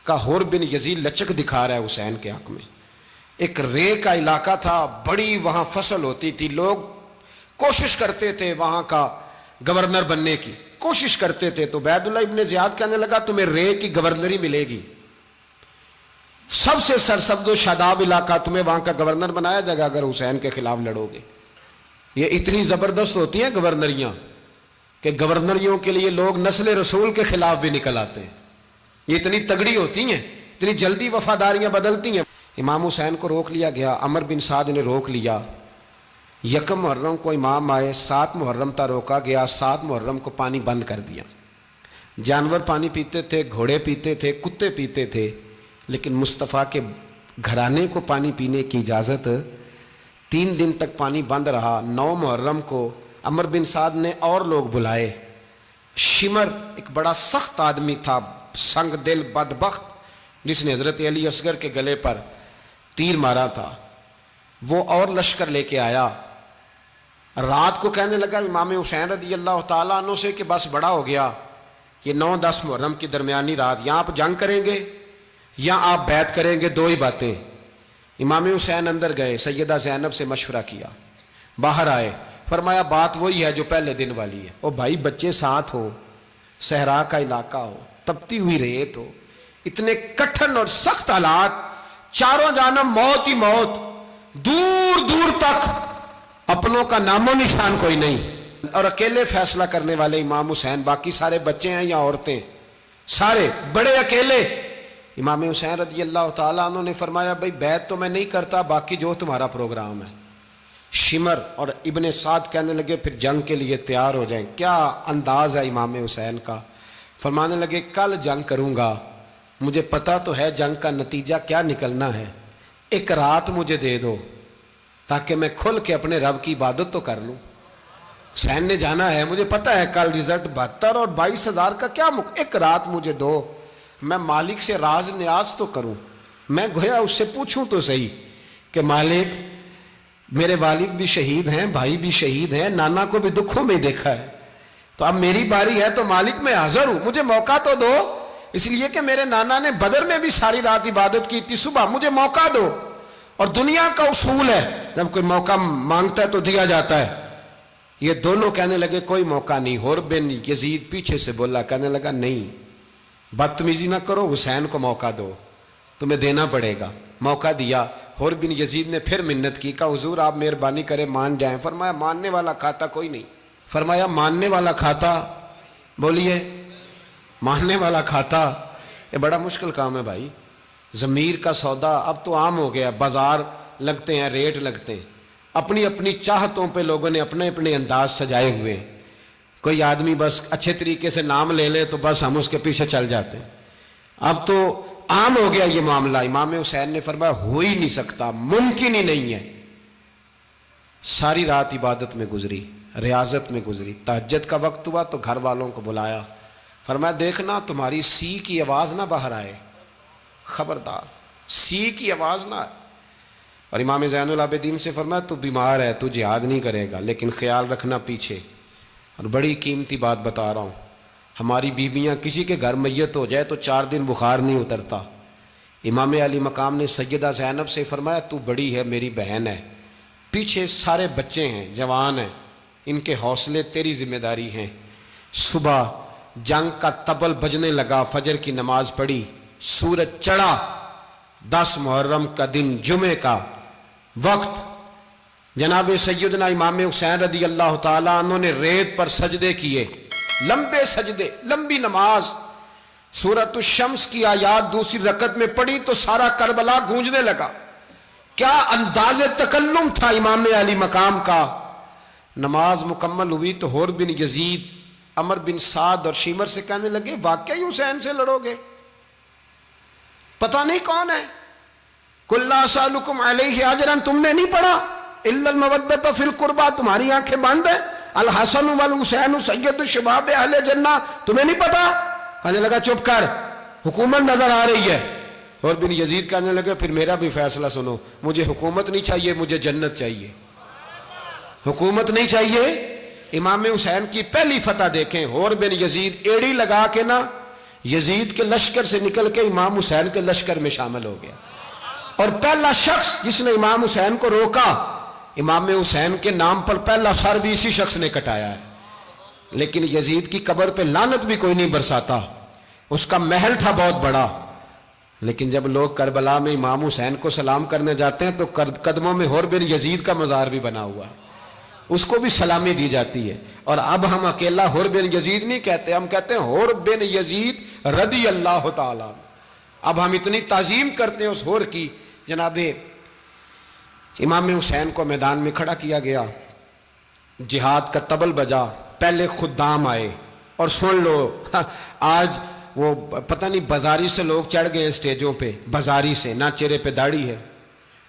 کہا حر بن یزید لچک دکھا رہا ہے حسین کے حق میں۔ ایک رے کا علاقہ تھا، بڑی وہاں فصل ہوتی تھی، لوگ کوشش کرتے تھے وہاں کا گورنر بننے کی، کوشش کرتے تھے۔ تو عبید اللہ ابن زیاد کہنے لگا تمہیں رے کی گورنری ملے گی، سب سے سرسبز و شاداب علاقہ، تمہیں وہاں کا گورنر بنایا جائے گا اگر حسین کے خلاف لڑو گے۔ یہ اتنی زبردست ہوتی ہیں گورنریاں کہ گورنریوں کے لیے لوگ نسل رسول کے خلاف بھی نکل آتے ہیں، یہ اتنی تگڑی ہوتی ہیں، اتنی جلدی وفاداریاں بدلتی ہیں۔ امام حسین کو روک لیا گیا، عمر بن سعد نے روک لیا۔ 1 محرم کو امام آئے، 7 محرم تا روکا گیا، 7 محرم کو پانی بند کر دیا۔ جانور پانی پیتے تھے، گھوڑے پیتے تھے، کتے پیتے تھے، لیکن مصطفیٰ کے گھرانے کو پانی پینے کی اجازت، 3 دن تک پانی بند رہا۔ 9 محرم کو عمر بن سعد نے اور لوگ بلائے۔ شمر ایک بڑا سخت آدمی تھا، سنگ دل بدبخت، جس نے حضرت علی اصغر کے گلے پر تیر مارا تھا، وہ اور لشکر لے کے آیا۔ رات کو کہنے لگا امام حسین رضی اللہ تعالیٰ عنہ سے کہ بس بڑا ہو گیا، یہ 9-10 محرم کی درمیانی رات، یہاں آپ جنگ کریں گے یا آپ بیعت کریں گے، 2 ہی باتیں۔ امام حسین اندر گئے، سیدہ زینب سے مشورہ کیا، باہر آئے، فرمایا بات وہی ہے جو پہلے دن والی ہے۔ او بھائی بچے ساتھ ہو، صحرا کا علاقہ ہو، تپتی ہوئی ریت ہو، اتنے کٹھن اور سخت حالات، چاروں جانب موت ہی موت، دور دور تک اپنوں کا نام و نشان کوئی نہیں، اور اکیلے فیصلہ کرنے والے امام حسین، باقی سارے بچے ہیں یا عورتیں، سارے بڑے اکیلے۔ امام حسین رضی اللہ تعالیٰ عنہ نے فرمایا بھائی بیعت تو میں نہیں کرتا، باقی جو تمہارا پروگرام ہے۔ شمر اور ابن سعد کہنے لگے پھر جنگ کے لیے تیار ہو جائیں۔ کیا انداز ہے امام حسین کا، فرمانے لگے کل جنگ کروں گا، مجھے پتا تو ہے جنگ کا نتیجہ کیا نکلنا ہے، 1 رات مجھے دے دو تاکہ میں کھل کے اپنے رب کی عبادت تو کر لوں۔ حسین نے جانا ہے، مجھے پتا ہے کل رزلٹ 72 اور 22,000 کا کیا 1 رات مجھے دو، میں مالک سے راز نیاز تو کروں، میں گویا اس سے پوچھوں تو صحیح کہ مالک میرے والد بھی شہید ہیں، بھائی بھی شہید ہیں، نانا کو بھی دکھوں میں دیکھا ہے، تو اب میری باری ہے تو مالک میں حاضر ہوں، مجھے موقع تو دو، اس لیے کہ میرے نانا نے بدر میں بھی ساری رات عبادت کی تھی، صبح مجھے موقع دو۔ اور دنیا کا اصول ہے جب کوئی موقع مانگتا ہے تو دیا جاتا ہے۔ یہ دونوں کہنے لگے کوئی موقع نہیں۔ حر بن یزید پیچھے سے بولا، کہنے لگا نہیں بدتمیزی نہ کرو، حسین کو موقع دو، تمہیں دینا پڑے گا۔ موقع دیا۔ حر بن یزید نے پھر منت کی، کہا حضور آپ مہربانی کریں مان جائیں۔ فرمایا ماننے والا کھاتا کوئی نہیں۔ فرمایا ماننے والا کھاتا، بولیے ماننے والا کھاتا، یہ بڑا مشکل کام ہے بھائی۔ ضمیر کا سودا اب تو عام ہو گیا، بازار لگتے ہیں، ریٹ لگتے ہیں، اپنی اپنی چاہتوں پہ لوگوں نے اپنے اپنے انداز سجائے ہوئے ہیں۔ کوئی آدمی بس اچھے طریقے سے نام لے لے تو بس ہم اس کے پیچھے چل جاتے ہیں۔ اب تو عام ہو گیا یہ معاملہ۔ امام حسین نے فرمایا ہو ہی نہیں سکتا، ممکن ہی نہیں ہے۔ ساری رات عبادت میں گزری، ریاضت میں گزری۔ تہجد کا وقت ہوا تو گھر والوں کو بلایا، فرمایا دیکھنا تمہاری سی کی آواز نہ باہر آئے، خبردار سی کی آواز نہ آئے۔ اور امام زین العابدین سے فرمایا تو بیمار ہے، تو جہاد نہیں کرے گا، لیکن خیال رکھنا پیچھے۔ اور بڑی قیمتی بات بتا رہا ہوں، ہماری بیویاں کسی کے گھر میت ہو جائے تو 4 دن بخار نہیں اترتا، امام علی مقام نے سیدہ زینب سے فرمایا تو بڑی ہے، میری بہن ہے، پیچھے سارے بچے ہیں، جوان ہیں، ان کے حوصلے تیری ذمہ داری ہیں۔ صبح جنگ کا طبل بجنے لگا، فجر کی نماز پڑھی، سورج چڑھا، 10 محرم کا دن، جمعے کا وقت، جناب سیدنا امام حسین رضی اللہ تعالیٰ عنہ نے ریت پر سجدے کیے، لمبے سجدے، لمبی نماز، سورۃ الشمس کی آیات دوسری رکعت میں پڑھی تو سارا کربلا گونجنے لگا۔ کیا انداز تکلم تھا امام علی مقام کا۔ نماز مکمل ہوئی تو حور بن یزید، عمر بن سعد اور شیمر سے کہنے لگے واقعی حسین سے لڑو گے؟ پتہ نہیں کون ہے۔ قل لا اسألکم علیہ اجرا، تم نے نہیں پڑھا؟ الا المودۃ فی القربى، تمہاری آنکھیں بند ہیں۔ الحسن والحسین سید الشباب اہل جنہ، تمہیں نہیں پتا؟ کہنے لگا چپ کر، حکومت نظر آ رہی ہے۔ اور بن یزید کہنے لگے پھر میرا بھی فیصلہ سنو، مجھے حکومت نہیں چاہیے، مجھے جنت چاہیے۔ حکومت نہیں چاہیے۔ امام حسین کی پہلی فتح دیکھیں، اور بن یزید ایڑی لگا کے نا یزید کے لشکر سے نکل کے امام حسین کے لشکر میں شامل ہو گیا، اور پہلا شخص جس نے امام حسین کو روکا، امام حسین کے نام پر پہلا سر بھی اسی شخص نے کٹایا ہے۔ لیکن یزید کی قبر پہ لعنت بھی کوئی نہیں برساتا، اس کا محل تھا بہت بڑا، لیکن جب لوگ کربلا میں امام حسین کو سلام کرنے جاتے ہیں تو قدموں میں حور بن یزید کا مزار بھی بنا ہوا ہے، اس کو بھی سلامی دی جاتی ہے۔ اور اب ہم اکیلا حور بن یزید نہیں کہتے، ہم کہتے ہیں حور بن یزید رضی اللہ تعالیٰ۔ اب ہم اتنی تعظیم کرتے ہیں اس حور کی۔ جناب امام حسین کو میدان میں کھڑا کیا گیا، جہاد کا طبل بجا، پہلے خدام آئے، اور سن لو آج وہ پتہ نہیں بازاری سے لوگ چڑھ گئے ہیں سٹیجوں پہ، بازاری سے، نہ چہرے پہ داڑھی ہے،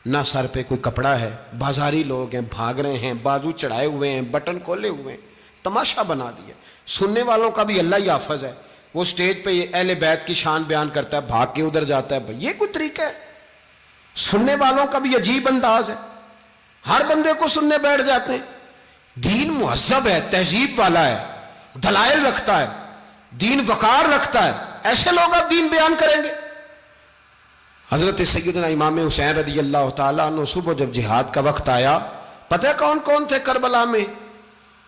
نہ سر پہ کوئی کپڑا ہے، بازاری لوگ ہیں، بھاگ رہے ہیں، بازو چڑھائے ہوئے ہیں، بٹن کھولے ہوئے ہیں، تماشا بنا دیا۔ سننے والوں کا بھی اللہ ہی حافظ ہے، وہ سٹیج پہ اہل بیت کی شان بیان کرتا ہے، بھاگ کے ادھر جاتا ہے، یہ کوئی طریقہ ہے؟ سننے والوں کا بھی عجیب انداز ہے، ہر بندے کو سننے بیٹھ جاتے ہیں۔ دین مہذب ہے، تہذیب والا ہے، دلائل رکھتا ہے، دین وقار رکھتا ہے، ایسے لوگ اب دین بیان کریں گے؟ حضرت سیدنا امام حسین رضی اللہ تعالیٰ عنہ صبح جب جہاد کا وقت آیا، پتہ ہے کون کون تھے کربلا میں؟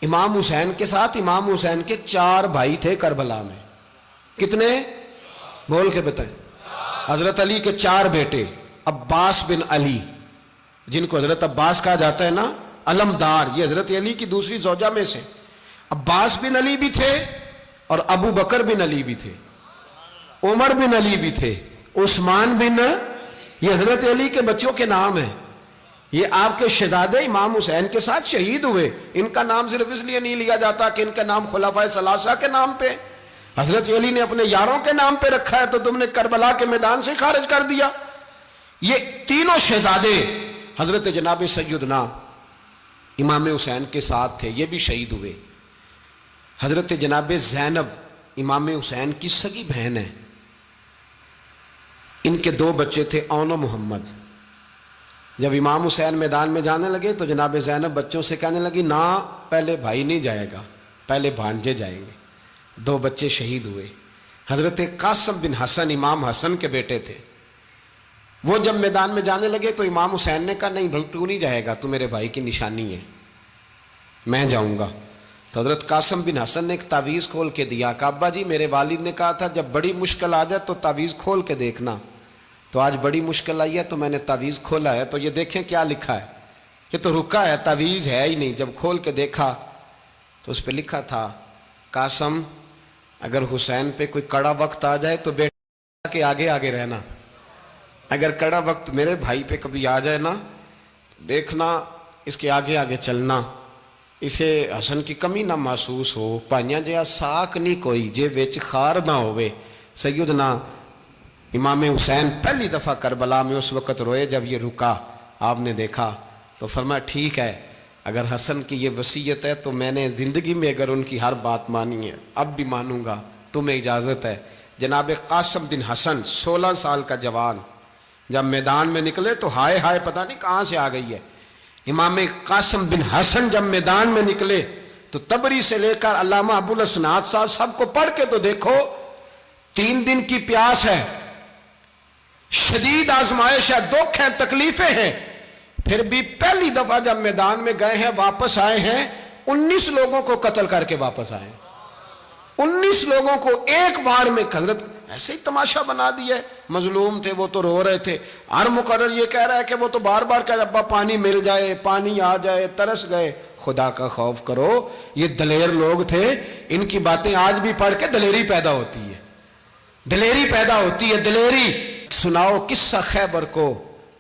امام حسین کے ساتھ امام حسین کے 4 بھائی تھے کربلا میں۔ کتنے؟ بول کے بتائیں۔ حضرت علی کے 4 بیٹے، عباس بن علی، جن کو حضرت عباس کہا جاتا ہے نا، علمدار، یہ حضرت علی کی دوسری زوجہ میں سے۔ عباس بن علی بھی تھے، اور ابو بکر بن علی بھی تھے، عمر بن علی بھی تھے، عثمان بن، یہ حضرت علی کے بچوں کے نام ہیں۔ یہ آپ کے شہزادے امام حسین کے ساتھ شہید ہوئے، ان کا نام صرف اس لیے نہیں لیا جاتا کہ ان کا نام خلفائے ثلاثہ کے نام پہ، حضرت علی نے اپنے یاروں کے نام پہ رکھا ہے، تو تم نے کربلا کے میدان سے خارج کر دیا۔ یہ تینوں شہزادے حضرت جناب سیدنا امام حسین کے ساتھ تھے، یہ بھی شہید ہوئے۔ حضرت جناب زینب امام حسین کی سگی بہن ہے، ان کے 2 بچے تھے، اون و محمد۔ جب امام حسین میدان میں جانے لگے تو جناب زینب بچوں سے کہنے لگی نہ، پہلے بھائی نہیں جائے گا، پہلے بھانجے جائیں گے۔ 2 بچے شہید ہوئے۔ حضرت قاسم بن حسن امام حسن کے بیٹے تھے، وہ جب میدان میں جانے لگے تو امام حسین نے کہا نہیں بھائی تو نہیں جائے گا، تو میرے بھائی کی نشانی ہے، میں جاؤں گا۔ تو حضرت قاسم بن حسن نے ایک تعویذ کھول کے دیا، کہ ابا جی میرے والد نے کہا تھا جب بڑی مشکل آ جائے تو تعویذ کھول کے دیکھنا، تو آج بڑی مشکل آئی ہے تو میں نے تعویذ کھولا ہے، تو یہ دیکھیں کیا لکھا ہے، یہ تو رکا ہے، تعویذ ہے ہی نہیں۔ جب کھول کے دیکھا تو اس پہ لکھا تھا قاسم اگر حسین پہ کوئی کڑا وقت آ جائے تو بیٹا کے آگے آگے رہنا، اگر کڑا وقت میرے بھائی پہ کبھی آ جائے نا دیکھنا اس کے آگے آگے چلنا، اسے حسن کی کمی نہ محسوس ہو، پائیاں جہاں ساک نہیں کوئی جے وچ خار نہ ہوئے۔ سیدنا امام حسین پہلی دفعہ کربلا میں اس وقت روئے جب یہ رکا، آپ نے دیکھا تو فرمایا ٹھیک ہے، اگر حسن کی یہ وصیت ہے تو میں نے زندگی میں اگر ان کی ہر بات مانی ہے اب بھی مانوں گا، تمہیں اجازت ہے۔ جناب قاسم بن حسن 16 سال کا جوان جب میدان میں نکلے تو ہائے ہائے پتہ نہیں کہاں سے آ گئی ہے۔ امام قاسم بن حسن جب میدان میں نکلے تو تبری سے لے کر علامہ ابو الاسناد صاحب سب کو پڑھ کے تو دیکھو، 3 دن کی پیاس ہے، شدید آزمائش ہے، دکھ ہیں، تکلیفیں ہیں، پھر بھی پہلی دفعہ جب میدان میں گئے ہیں واپس آئے ہیں 19 لوگوں کو قتل کر کے واپس آئے ہیں۔ 19 لوگوں کو ایک بار میں حضرت ایسے ہی تماشا بنا دیا ہے۔ مظلوم تھے وہ تو رو رہے تھے، ہر مقرر یہ کہہ رہا ہے کہ وہ تو بار بار کہ ابا پانی مل جائے، پانی آ جائے، ترس گئے۔ خدا کا خوف کرو، یہ دلیر لوگ تھے، ان کی باتیں آج بھی پڑھ کے دلیری پیدا ہوتی ہے، دلیری پیدا ہوتی ہے، دلیری۔ سناؤ قصہ خیبر کو،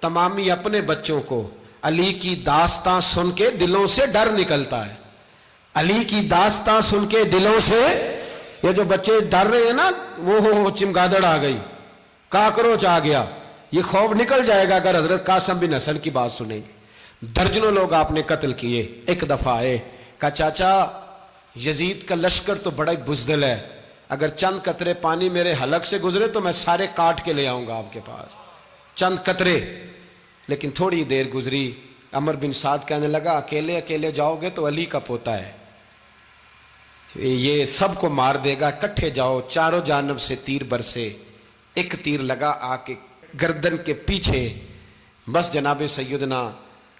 تمامی اپنے بچوں کو علی کی داستان سن کے دلوں سے ڈر نکلتا ہے۔ علی کی داستان سن کے دلوں سے، یہ جو بچے ڈر رہے ہیں نا، وہ چمگادڑ آ گئی، کاکروچ آ گیا، یہ خوف نکل جائے گا اگر حضرت قاسم بن حسن کی بات سنیں گے۔ درجنوں لوگ آپ نے قتل کیے۔ ایک دفعہ آئے، کہا چاچا یزید کا لشکر تو بڑا بزدل ہے، اگر چند قطرے پانی میرے حلق سے گزرے تو میں سارے کاٹ کے لے آؤں گا آپ کے پاس، چند قطرے۔ لیکن تھوڑی دیر گزری، عمر بن سعد کہنے لگا اکیلے اکیلے جاؤ گے تو علی کا پوتا ہے، یہ سب کو مار دے گا، کٹھے جاؤ۔ چاروں جانب سے تیر برسے، ایک تیر لگا آ کے گردن کے پیچھے، بس جناب سیدنا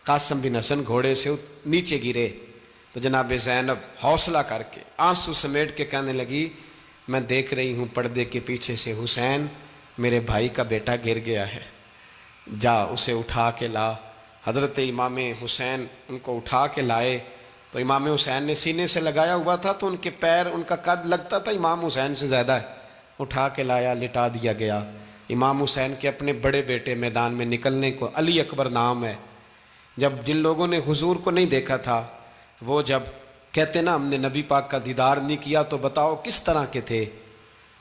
قاسم بن حسن گھوڑے سے نیچے گرے تو جناب زینب حوصلہ کر کے آنسو سمیٹ کے کہنے لگی میں دیکھ رہی ہوں پردے کے پیچھے سے حسین میرے بھائی کا بیٹا گر گیا ہے، جا اسے اٹھا کے لا۔ حضرت امام حسین ان کو اٹھا کے لائے تو امام حسین نے سینے سے لگایا ہوا تھا تو ان کے پیر، ان کا قد لگتا تھا امام حسین سے زیادہ ہے، اٹھا کے لایا، لٹا دیا گیا۔ امام حسین کے اپنے بڑے بیٹے میدان میں نکلنے کو، علی اکبر نام ہے، جب جن لوگوں نے حضور کو نہیں دیکھا تھا وہ جب کہتے نا ہم نے نبی پاک کا دیدار نہیں کیا تو بتاؤ کس طرح کے تھے،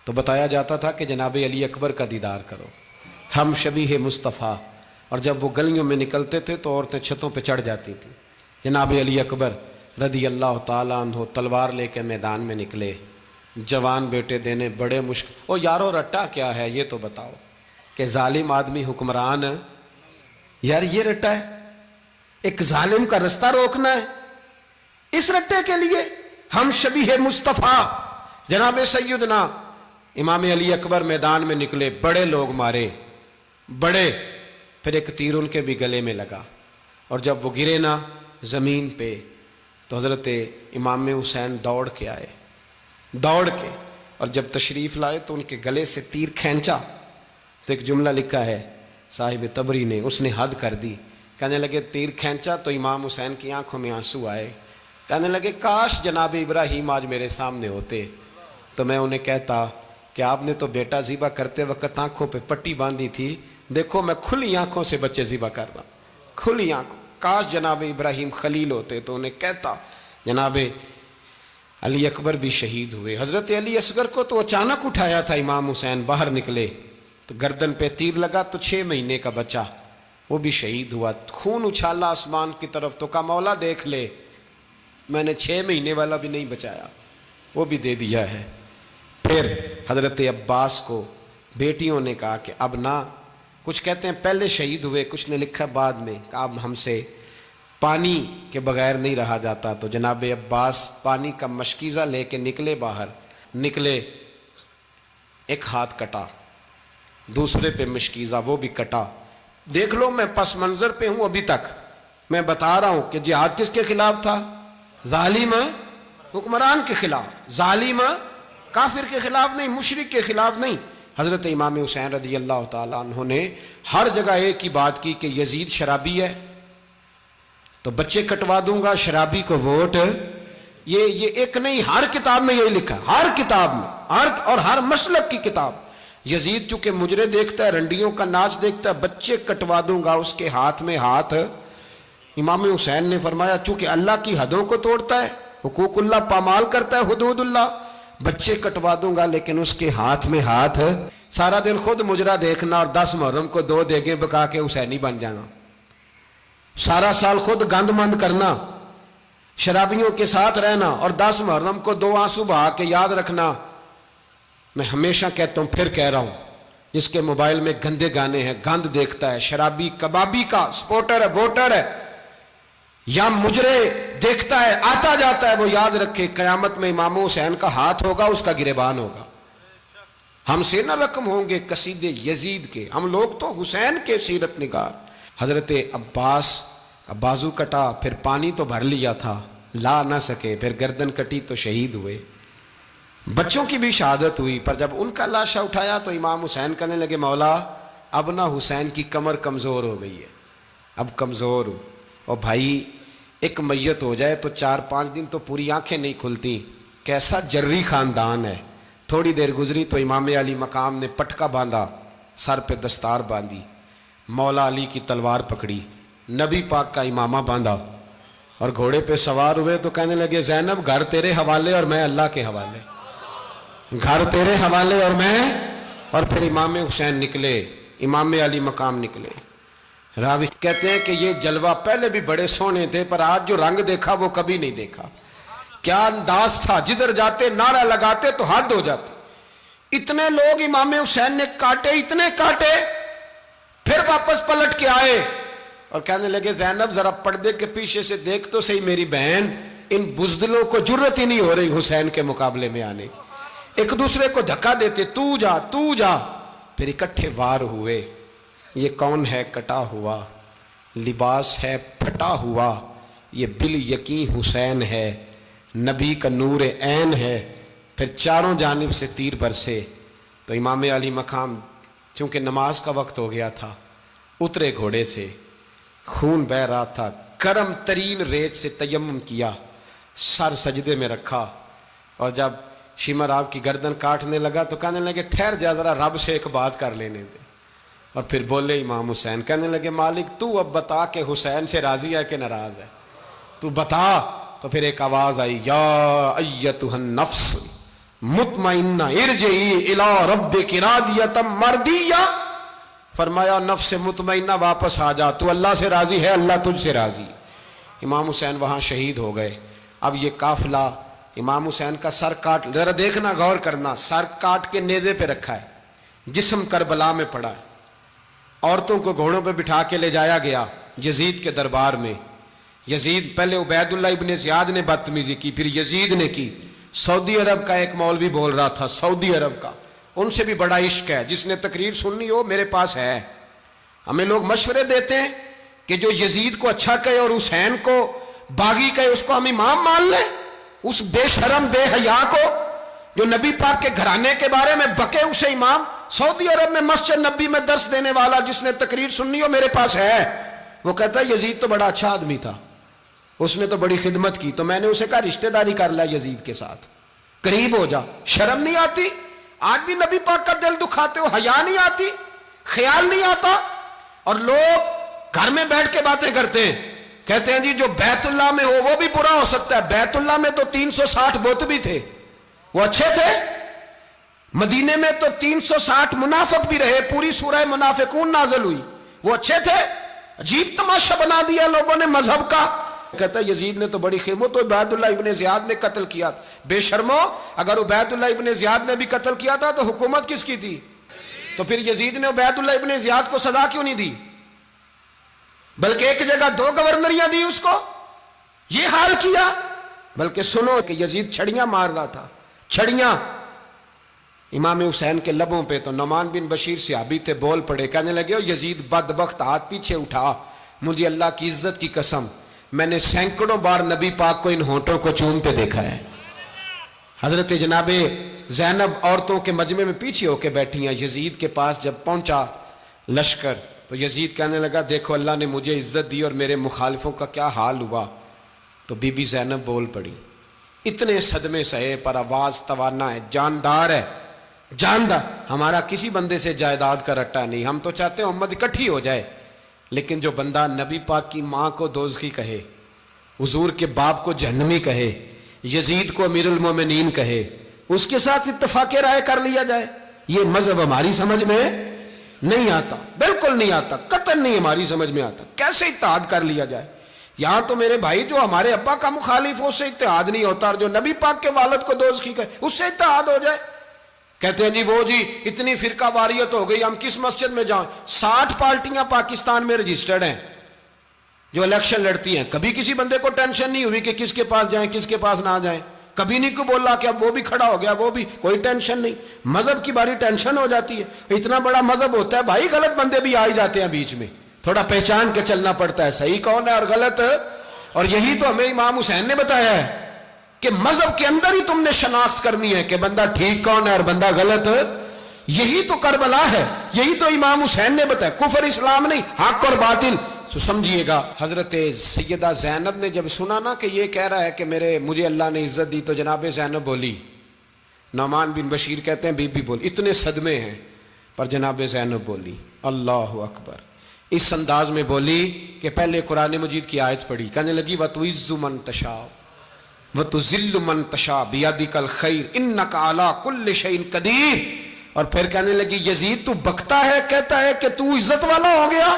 تو بتایا جاتا تھا کہ جناب علی اکبر کا دیدار کرو، ہم شبیہ مصطفیٰ۔ اور جب وہ گلیوں میں نکلتے تھے تو عورتیں چھتوں پہ چڑھ جاتی تھیں۔ جناب علی اکبر رضی اللہ تعالیٰ عنہ تلوار لے کے میدان میں نکلے، جوان بیٹے دینے بڑے مشکل۔ او یارو رٹا کیا ہے یہ تو بتاؤ، کہ ظالم آدمی حکمران، یار یہ رٹا ہے، ایک ظالم کا رستہ روکنا ہے، اس رٹے کے لیے ہم شبیہ مصطفیٰ۔ جناب سیدنا امام علی اکبر میدان میں نکلے، بڑے لوگ مارے، بڑے، پھر ایک تیر ان کے بھی گلے میں لگا، اور جب وہ گرے نا زمین پہ تو حضرت امام حسین دوڑ کے آئے، دوڑ کے، اور جب تشریف لائے تو ان کے گلے سے تیر کھینچا تو ایک جملہ لکھا ہے صاحب تبری نے، اس نے حد کر دی، کہنے لگے تیر کھینچا تو امام حسین کی آنکھوں میں آنسو آئے، کہنے لگے کاش جناب ابراہیم آج میرے سامنے ہوتے تو میں انہیں کہتا کہ آپ نے تو بیٹا ذبح کرتے وقت آنکھوں پہ پٹی باندھی تھی، دیکھو میں کھلی آنکھوں سے بچے ذبح کر رہا ہوں، کھلی آنکھوں، کاش جناب ابراہیم خلیل ہوتے تو انہیں کہتا۔ جناب علی اکبر بھی شہید ہوئے۔ حضرت علی اصغر کو تو اچانک اٹھایا تھا امام حسین، باہر نکلے تو گردن پہ تیر لگا تو 6 مہینے کا بچہ وہ بھی شہید ہوا، خون اچھالا آسمان کی طرف تو کہا مولا دیکھ لے میں نے 6 مہینے والا بھی نہیں بچایا، وہ بھی دے دیا ہے۔ پھر حضرت عباس کو بیٹیوں نے کہا کہ اب نہ، کچھ کہتے ہیں پہلے شہید ہوئے، کچھ نے لکھا بعد میں، کہ اب ہم سے پانی کے بغیر نہیں رہا جاتا، تو جناب عباس پانی کا مشکیزہ لے کے نکلے، باہر نکلے، ایک ہاتھ کٹا، دوسرے پہ مشکیزہ وہ بھی کٹا۔ دیکھ لو میں پس منظر پہ ہوں ابھی تک، میں بتا رہا ہوں کہ جہاد کس کے خلاف تھا؟ ظالم حکمران کے خلاف، ظالم کافر کے خلاف نہیں، مشرک کے خلاف نہیں۔ حضرت امام حسین رضی اللہ تعالیٰ عنہ نے ہر جگہ ایک ہی بات کی کہ یزید شرابی ہے تو بچے کٹوا دوں گا، شرابی کو ووٹ، یہ ایک نہیں، ہر کتاب میں یہی لکھا، ہر کتاب میں، اور ہر مسلک کی کتاب۔ یزید چونکہ مجرے دیکھتا ہے، رنڈیوں کا ناچ دیکھتا ہے، بچے کٹوا دوں گا، اس کے ہاتھ میں ہاتھ۔ امام حسین نے فرمایا چونکہ اللہ کی حدوں کو توڑتا ہے، حقوق اللہ پامال کرتا ہے، حدود اللہ، بچے کٹوا دوں گا لیکن اس کے ہاتھ میں ہاتھ۔ سارا دن خود مجرا دیکھنا اور 10 محرم کو 2 دیگیں پکا کے حسینی بن جانا، سارا سال خود گند مند کرنا، شرابیوں کے ساتھ رہنا، اور 10 محرم کو 2 آنسو بہا کے یاد رکھنا۔ میں ہمیشہ کہتا ہوں، پھر کہہ رہا ہوں، جس کے موبائل میں گندے گانے ہیں، گند دیکھتا ہے، شرابی کبابی کا سپورٹر ہے، ووٹر ہے، یا مجرے دیکھتا ہے آتا جاتا ہے، وہ یاد رکھے قیامت میں امام حسین کا ہاتھ ہوگا، اس کا گریبان ہوگا۔ ہم سے نہ رقم ہوں گے قصیدے یزید کے، ہم لوگ تو حسین کے سیرت نگار۔ حضرت عباس کا بازو کٹا، پھر پانی تو بھر لیا تھا، لا نہ سکے، پھر گردن کٹی تو شہید ہوئے۔ بچوں کی بھی شہادت ہوئی، پر جب ان کا لاشا اٹھایا تو امام حسین کہنے لگے مولا اب نہ حسین کی کمر کمزور ہو گئی ہے، اب کمزور ہو، اور بھائی ایک میت ہو جائے تو 4-5 دن تو پوری آنکھیں نہیں کھلتی، کیسا جری خاندان ہے۔ تھوڑی دیر گزری تو امام علی مقام نے پٹکا باندھا، سر پہ دستار باندھی، مولا علی کی تلوار پکڑی، نبی پاک کا امامہ باندھا اور گھوڑے پہ سوار ہوئے تو کہنے لگے زینب گھر تیرے حوالے اور میں اللہ کے حوالے، گھر تیرے حوالے اور میں، اور پھر امام حسین نکلے، امام علی مقام نکلے۔ راوی کہتے ہیں کہ یہ جلوہ پہلے بھی بڑے سونے تھے، پر آج جو رنگ دیکھا وہ کبھی نہیں دیکھا۔ کیا انداز تھا، جدھر جاتے نعرہ لگاتے تو حد ہو جاتے۔ اتنے لوگ امام حسین نے کاٹے، اتنے کاٹے، پھر واپس پلٹ کے آئے اور کہنے لگے زینب ذرا پردے کے پیچھے سے دیکھ تو صحیح میری بہن، ان بزدلوں کو جرت ہی نہیں ہو رہی حسین کے مقابلے میں آنے، ایک دوسرے کو دھکا دیتے، تو جا تو جا، پھر اکٹھے وار ہوئے۔ یہ کون ہے کٹا ہوا، لباس ہے پھٹا ہوا، یہ بال یقین حسین ہے، نبی کا نور عین ہے۔ پھر چاروں جانب سے تیر برسے تو امام علی مقام چونکہ نماز کا وقت ہو گیا تھا، اترے گھوڑے سے، خون بہ رہا تھا، گرم ترین ریت سے تیمم کیا، سر سجدے میں رکھا، اور جب شمر آپ کی گردن کاٹنے لگا تو کہنے لگے ٹھہر جا ذرا رب سے ایک بات کر لینے دے، اور پھر بولے امام حسین، کہنے لگے مالک تو اب بتا کہ حسین سے راضی ہے کہ ناراض ہے، تو بتا۔ تو پھر ایک آواز آئی، یا ایتھا النفس مطمئنہ ارجعی الی ربک راضیۃ مرضیہ، فرمایا نفس مطمئنہ واپس آ جا، تو اللہ سے راضی ہے، اللہ تجھ سے راضی۔ امام حسین وہاں شہید ہو گئے۔ اب یہ قافلہ امام حسین کا سر کاٹ، ذرا دیکھنا غور کرنا، سر کاٹ کے نیزے پہ رکھا ہے، جسم کربلا میں پڑا ہے، عورتوں کو گھوڑوں پہ بٹھا کے لے جایا گیا یزید کے دربار میں۔ یزید پہلے عبید اللہ ابن زیاد نے بدتمیزی کی، پھر یزید نے کی۔ سعودی عرب کا ایک مولوی بول رہا تھا، سعودی عرب کا، ان سے بھی بڑا عشق ہے، جس نے تقریر سننی ہو میرے پاس ہے۔ ہمیں لوگ مشورے دیتے ہیں کہ جو یزید کو اچھا کہے اور حسین کو باغی کہے اس کو ہم امام مان لیں، اس بے شرم بے حیا کو جو نبی پاک کے گھرانے کے بارے میں بکے اسے امام۔ سعودی عرب میں مسجد نبی میں درس دینے والا جس نے تقریر سننی ہو میرے پاس ہے، وہ کہتا ہے یزید تو بڑا اچھا آدمی تھا، اس نے تو بڑی خدمت کی، تو میں نے اسے کہا رشتہ داری کر لیا یزید کے ساتھ، قریب ہو جا۔ شرم نہیں آتی؟ آج بھی نبی پاک کا دل دکھاتے ہو، حیا نہیں آتی، خیال نہیں آتا؟ اور لوگ گھر میں بیٹھ کے باتیں کرتے ہیں، کہتے ہیں جی جو بیت اللہ میں ہو وہ بھی برا ہو سکتا ہے۔ بیت اللہ میں تو 360 بت بھی تھے، وہ اچھے تھے۔ مدینے میں تو 360 منافق بھی رہے، پوری سورہ منافقون نازل ہوئی، وہ اچھے تھے۔ عجیب تماشا بنا دیا لوگوں نے مذہب کا۔ کہتا ہے یزید نے تو بڑی خدمت، تو عبید اللہ ابن زیاد نے قتل کیا۔ بے شرمو، اگر عبید اللہ ابن زیاد نے بھی قتل کیا تھا تو حکومت کس کی تھی؟ تو پھر یزید نے عبید اللہ ابن زیاد کو سزا کیوں نہیں دی، بلکہ ایک جگہ 2 گورنریاں دی اس کو، یہ حال کیا؟ بلکہ سنو کہ یزید چھڑیاں مار رہا تھا، چھڑیاں امام حسین کے لبوں پہ۔ تو نعمان بن بشیر صحابی تھے، بول پڑے، کہنے لگے یزید بدبخت ہاتھ پیچھے اٹھا، مجھے اللہ کی عزت کی قسم میں نے سینکڑوں بار نبی پاک کو ان ہونٹوں کو چومتے دیکھا ہے۔ حضرت جناب زینب عورتوں کے مجمع میں پیچھے ہو کے بیٹھی ہیں، یزید کے پاس جب پہنچا لشکر تو یزید کہنے لگا دیکھو اللہ نے مجھے عزت دی اور میرے مخالفوں کا کیا حال ہوا۔ تو بی بی زینب بول پڑی، اتنے صدمے سہے پر آواز توانا ہے، جاندار ہے، جاندار۔ ہمارا کسی بندے سے جائیداد کا رٹا نہیں، ہم تو چاہتے ہیں امت اکٹھی ہو جائے، لیکن جو بندہ نبی پاک کی ماں کو دوزخی کہے، حضور کے باپ کو جہنمی کہے، یزید کو امیر المومنین کہے، اس کے ساتھ اتفاق رائے کر لیا جائے، یہ مذہب ہماری سمجھ میں نہیں آتا، بالکل نہیں آتا، قطعاً نہیں ہماری سمجھ میں آتا۔ کیسے اتحاد کر لیا جائے؟ یہاں تو میرے بھائی جو ہمارے ابا کا مخالف ہو اس سے اتحاد نہیں ہوتا، اور جو نبی پاک کے والد کو دوزخی کہے اس سے اتحاد ہو جائے۔ کہتے ہیں جی وہ جی اتنی فرقہ واریت ہو گئی، ہم کس مسجد میں جائیں؟ 60 پارٹیاں پاکستان میں رجسٹرڈ ہیں جو الیکشن لڑتی ہیں، کبھی کسی بندے کو ٹینشن نہیں ہوئی کہ کس کے پاس جائیں کس کے پاس نہ جائیں۔ کبھی نہیں کو بولا کہ اب وہ بھی کھڑا ہو گیا، وہ بھی، کوئی ٹینشن نہیں۔ مذہب کی باری ٹینشن ہو جاتی ہے، اتنا بڑا مذہب ہوتا ہے بھائی، غلط بندے بھی آ ہی جاتے ہیں بیچ میں، تھوڑا پہچان کے چلنا پڑتا ہے صحیح کون ہے اور غلط۔ اور یہی تو ہمیں امام حسین نے بتایا ہے کہ مذہب کے اندر ہی تم نے شناخت کرنی ہے کہ بندہ ٹھیک کون ہے اور بندہ غلط۔ یہی تو کربلا ہے، یہی تو امام حسین نے بتایا، کفر اسلام نہیں، حق اور باطل۔ تو سمجھیے گا، حضرت سیدہ زینب نے جب سنا نا کہ یہ کہہ رہا ہے کہ مجھے اللہ نے عزت دی، تو جناب زینب بولی، نعمان بن بشیر کہتے ہیں بی بی بولی، اتنے صدمے ہیں پر جناب زینب بولی اللہ اکبر، اس انداز میں بولی کہ پہلے قرآن مجید کی آیت پڑھی، کہنے لگی وَتُعِزُّ مَن تَشَاءُ وَتُذِلُّ مَن تَشَاءُ بِيَدِكَ الْخَيْرُ إِنَّكَ عَلَىٰ كُلِّ شَيْءٍ قَدِيرٌ۔ اور پھر کہنے لگی یزید تو بکتا ہے، کہتا ہے کہ تو عزت والا ہو گیا،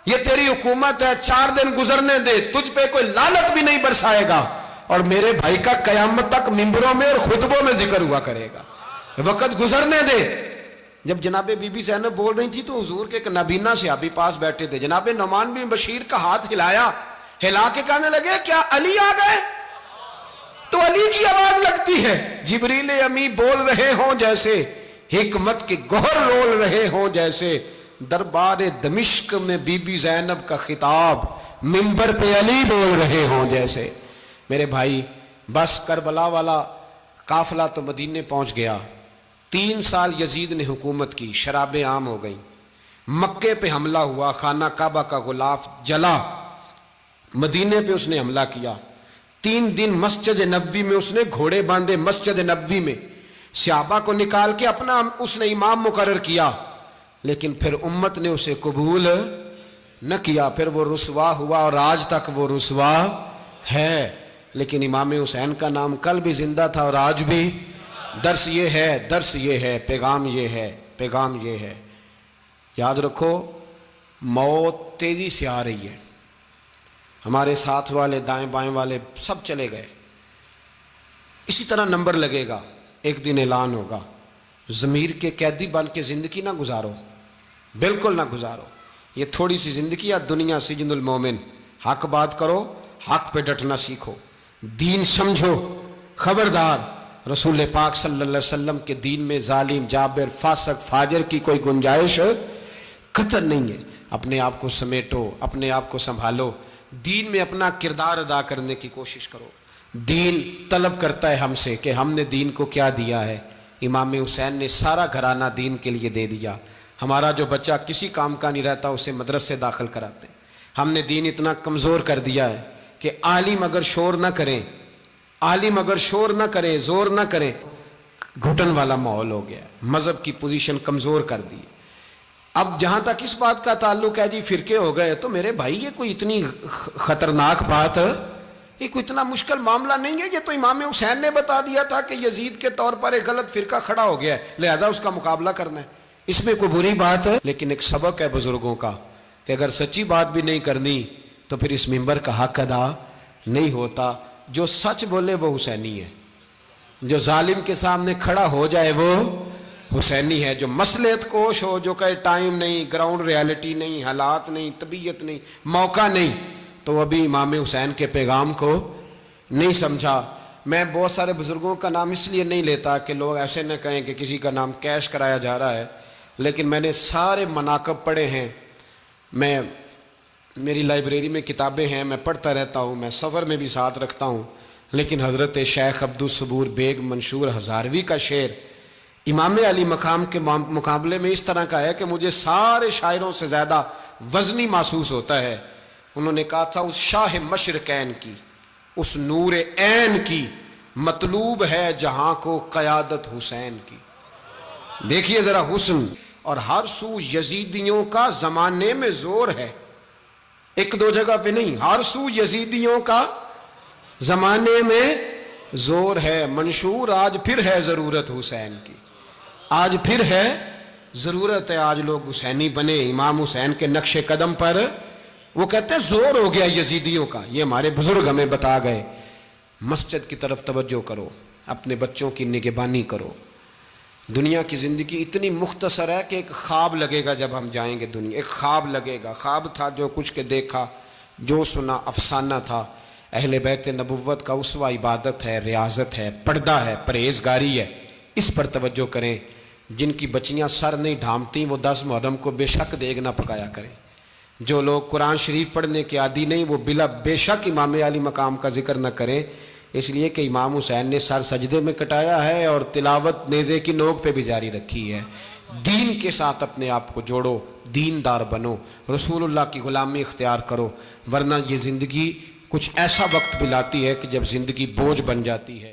یہ تیری حکومت ہے، 4 دن گزرنے دے، تجھ پہ کوئی لعنت بھی نہیں برسائے گا، اور میرے بھائی کا قیامت تک ممبروں میں اور خطبوں میں ذکر ہوا کرے گا، وقت گزرنے دے۔ جب جناب بی بی زینب بول رہی تھی تو حضور کے ایک نابینا صحابی پاس بیٹھے تھے، جناب نعمان بن بشیر کا ہاتھ ہلایا، ہلا کے کہنے لگے کیا علی آ گئے؟ تو علی کی آواز لگتی ہے، جبریل امی بول رہے ہوں جیسے، حکمت کے گوہر رول رہے ہوں جیسے، دربار دمشق میں بی بی زینب کا خطاب، منبر پہ علی بول رہے ہوں جیسے۔ میرے بھائی بس کربلا والا قافلہ تو مدینے پہنچ گیا، 3 سال یزید نے حکومت کی، شرابیں عام ہو گئیں، مکے پہ حملہ ہوا، خانہ کعبہ کا غلاف جلا، مدینے پہ اس نے حملہ کیا، 3 دن مسجد نبوی میں اس نے گھوڑے باندھے، مسجد نبوی میں صحابہ کو نکال کے اپنا اس نے امام مقرر کیا، لیکن پھر امت نے اسے قبول نہ کیا، پھر وہ رسوا ہوا اور آج تک وہ رسوا ہے۔ لیکن امام حسین کا نام کل بھی زندہ تھا اور آج بھی۔ درس یہ ہے، پیغام یہ ہے، پیغام یہ ہے، یاد رکھو موت تیزی سے آ رہی ہے، ہمارے ساتھ والے دائیں بائیں والے سب چلے گئے، اسی طرح نمبر لگے گا، ایک دن اعلان ہوگا۔ ضمیر کے قیدی بن کے زندگی نہ گزارو، بالکل نہ گزارو، یہ تھوڑی سی زندگی ہے، دنیا سجن المومن۔ حق بات کرو، حق پہ ڈٹنا سیکھو، دین سمجھو، خبردار رسول پاک صلی اللہ علیہ وسلم کے دین میں ظالم، جابر، فاسق، فاجر کی کوئی گنجائش قطر نہیں ہے۔ اپنے آپ کو سمیٹو، اپنے آپ کو سنبھالو، دین میں اپنا کردار ادا کرنے کی کوشش کرو۔ دین طلب کرتا ہے ہم سے کہ ہم نے دین کو کیا دیا ہے۔ امام حسین نے سارا گھرانہ دین کے لیے دے دیا۔ ہمارا جو بچہ کسی کام کا نہیں رہتا اسے مدرسے داخل کراتے ہیں۔ ہم نے دین اتنا کمزور کر دیا ہے کہ عالم اگر شور نہ کریں، زور نہ کریں، گھٹن والا ماحول ہو گیا، مذہب کی پوزیشن کمزور کر دی۔ اب جہاں تک اس بات کا تعلق ہے جی فرقے ہو گئے، تو میرے بھائی یہ کوئی اتنی خطرناک بات ہے، یہ کوئی اتنا مشکل معاملہ نہیں ہے، یہ تو امام حسین نے بتا دیا تھا کہ یزید کے طور پر ایک غلط فرقہ کھڑا ہو گیا ہے، لہذا اس کا مقابلہ کرنا ہے، اس میں کوئی بری بات ہے۔ لیکن ایک سبق ہے بزرگوں کا کہ اگر سچی بات بھی نہیں کرنی تو پھر اس منبر کا حق ادا نہیں ہوتا۔ جو سچ بولے وہ حسینی ہے، جو ظالم کے سامنے کھڑا ہو جائے وہ حسینی ہے، جو مصلحت کوش ہو، جو کہے ٹائم نہیں، گراؤنڈ ریالٹی نہیں، حالات نہیں، طبیعت نہیں، موقع نہیں، تو ابھی امام حسین کے پیغام کو نہیں سمجھا۔ میں بہت سارے بزرگوں کا نام اس لیے نہیں لیتا کہ لوگ ایسے نہ کہیں کہ کسی کا نام کیش کرایا جا رہا ہے، لیکن میں نے سارے مناقب پڑھے ہیں، میری لائبریری میں کتابیں ہیں، میں پڑھتا رہتا ہوں، میں سفر میں بھی ساتھ رکھتا ہوں، لیکن حضرت شیخ عبدالصبور بیگ منشور ہزاروی کا شعر امام علی مقام کے مقابلے میں اس طرح کا ہے کہ مجھے سارے شاعروں سے زیادہ وزنی محسوس ہوتا ہے۔ انہوں نے کہا تھا اس شاہ مشرقین کی، اس نور عین کی، مطلوب ہے جہاں کو قیادت حسین کی۔ دیکھیے ذرا حسن، اور ہر سو یزیدیوں کا زمانے میں زور ہے، ایک دو جگہ پہ نہیں، ہر سو یزیدیوں کا زمانے میں زور ہے۔ منشور آج پھر ہے ضرورت حسین کی، آج پھر ہے ضرورت ہے، آج لوگ حسینی بنے، امام حسین کے نقش قدم پر۔ وہ کہتے ہیں زور ہو گیا یزیدیوں کا، یہ ہمارے بزرگ ہمیں بتا گئے۔ مسجد کی طرف توجہ کرو، اپنے بچوں کی نگہبانی کرو۔ دنیا کی زندگی اتنی مختصر ہے کہ ایک خواب لگے گا جب ہم جائیں گے دنیا، ایک خواب لگے گا، خواب تھا جو کچھ کے دیکھا، جو سنا افسانہ تھا، اہل بیت نبوت کا اسوہ عبادت ہے، ریاضت ہے، پردہ ہے، پرہیزگاری ہے، اس پر توجہ کریں۔ جن کی بچیاں سر نہیں ڈھانپتیں وہ 10 محرم کو بے شک دیگ نہ پکایا کریں۔ جو لوگ قرآن شریف پڑھنے کے عادی نہیں وہ بے شک امام علی مقام کا ذکر نہ کریں، اس لیے کہ امام حسین نے سر سجدے میں کٹایا ہے اور تلاوت نیزے کی نوک پہ بھی جاری رکھی ہے۔ دین کے ساتھ اپنے آپ کو جوڑو، دیندار بنو، رسول اللہ کی غلامی اختیار کرو، ورنہ یہ زندگی کچھ ایسا وقت بھی لاتی ہے کہ جب زندگی بوجھ بن جاتی ہے۔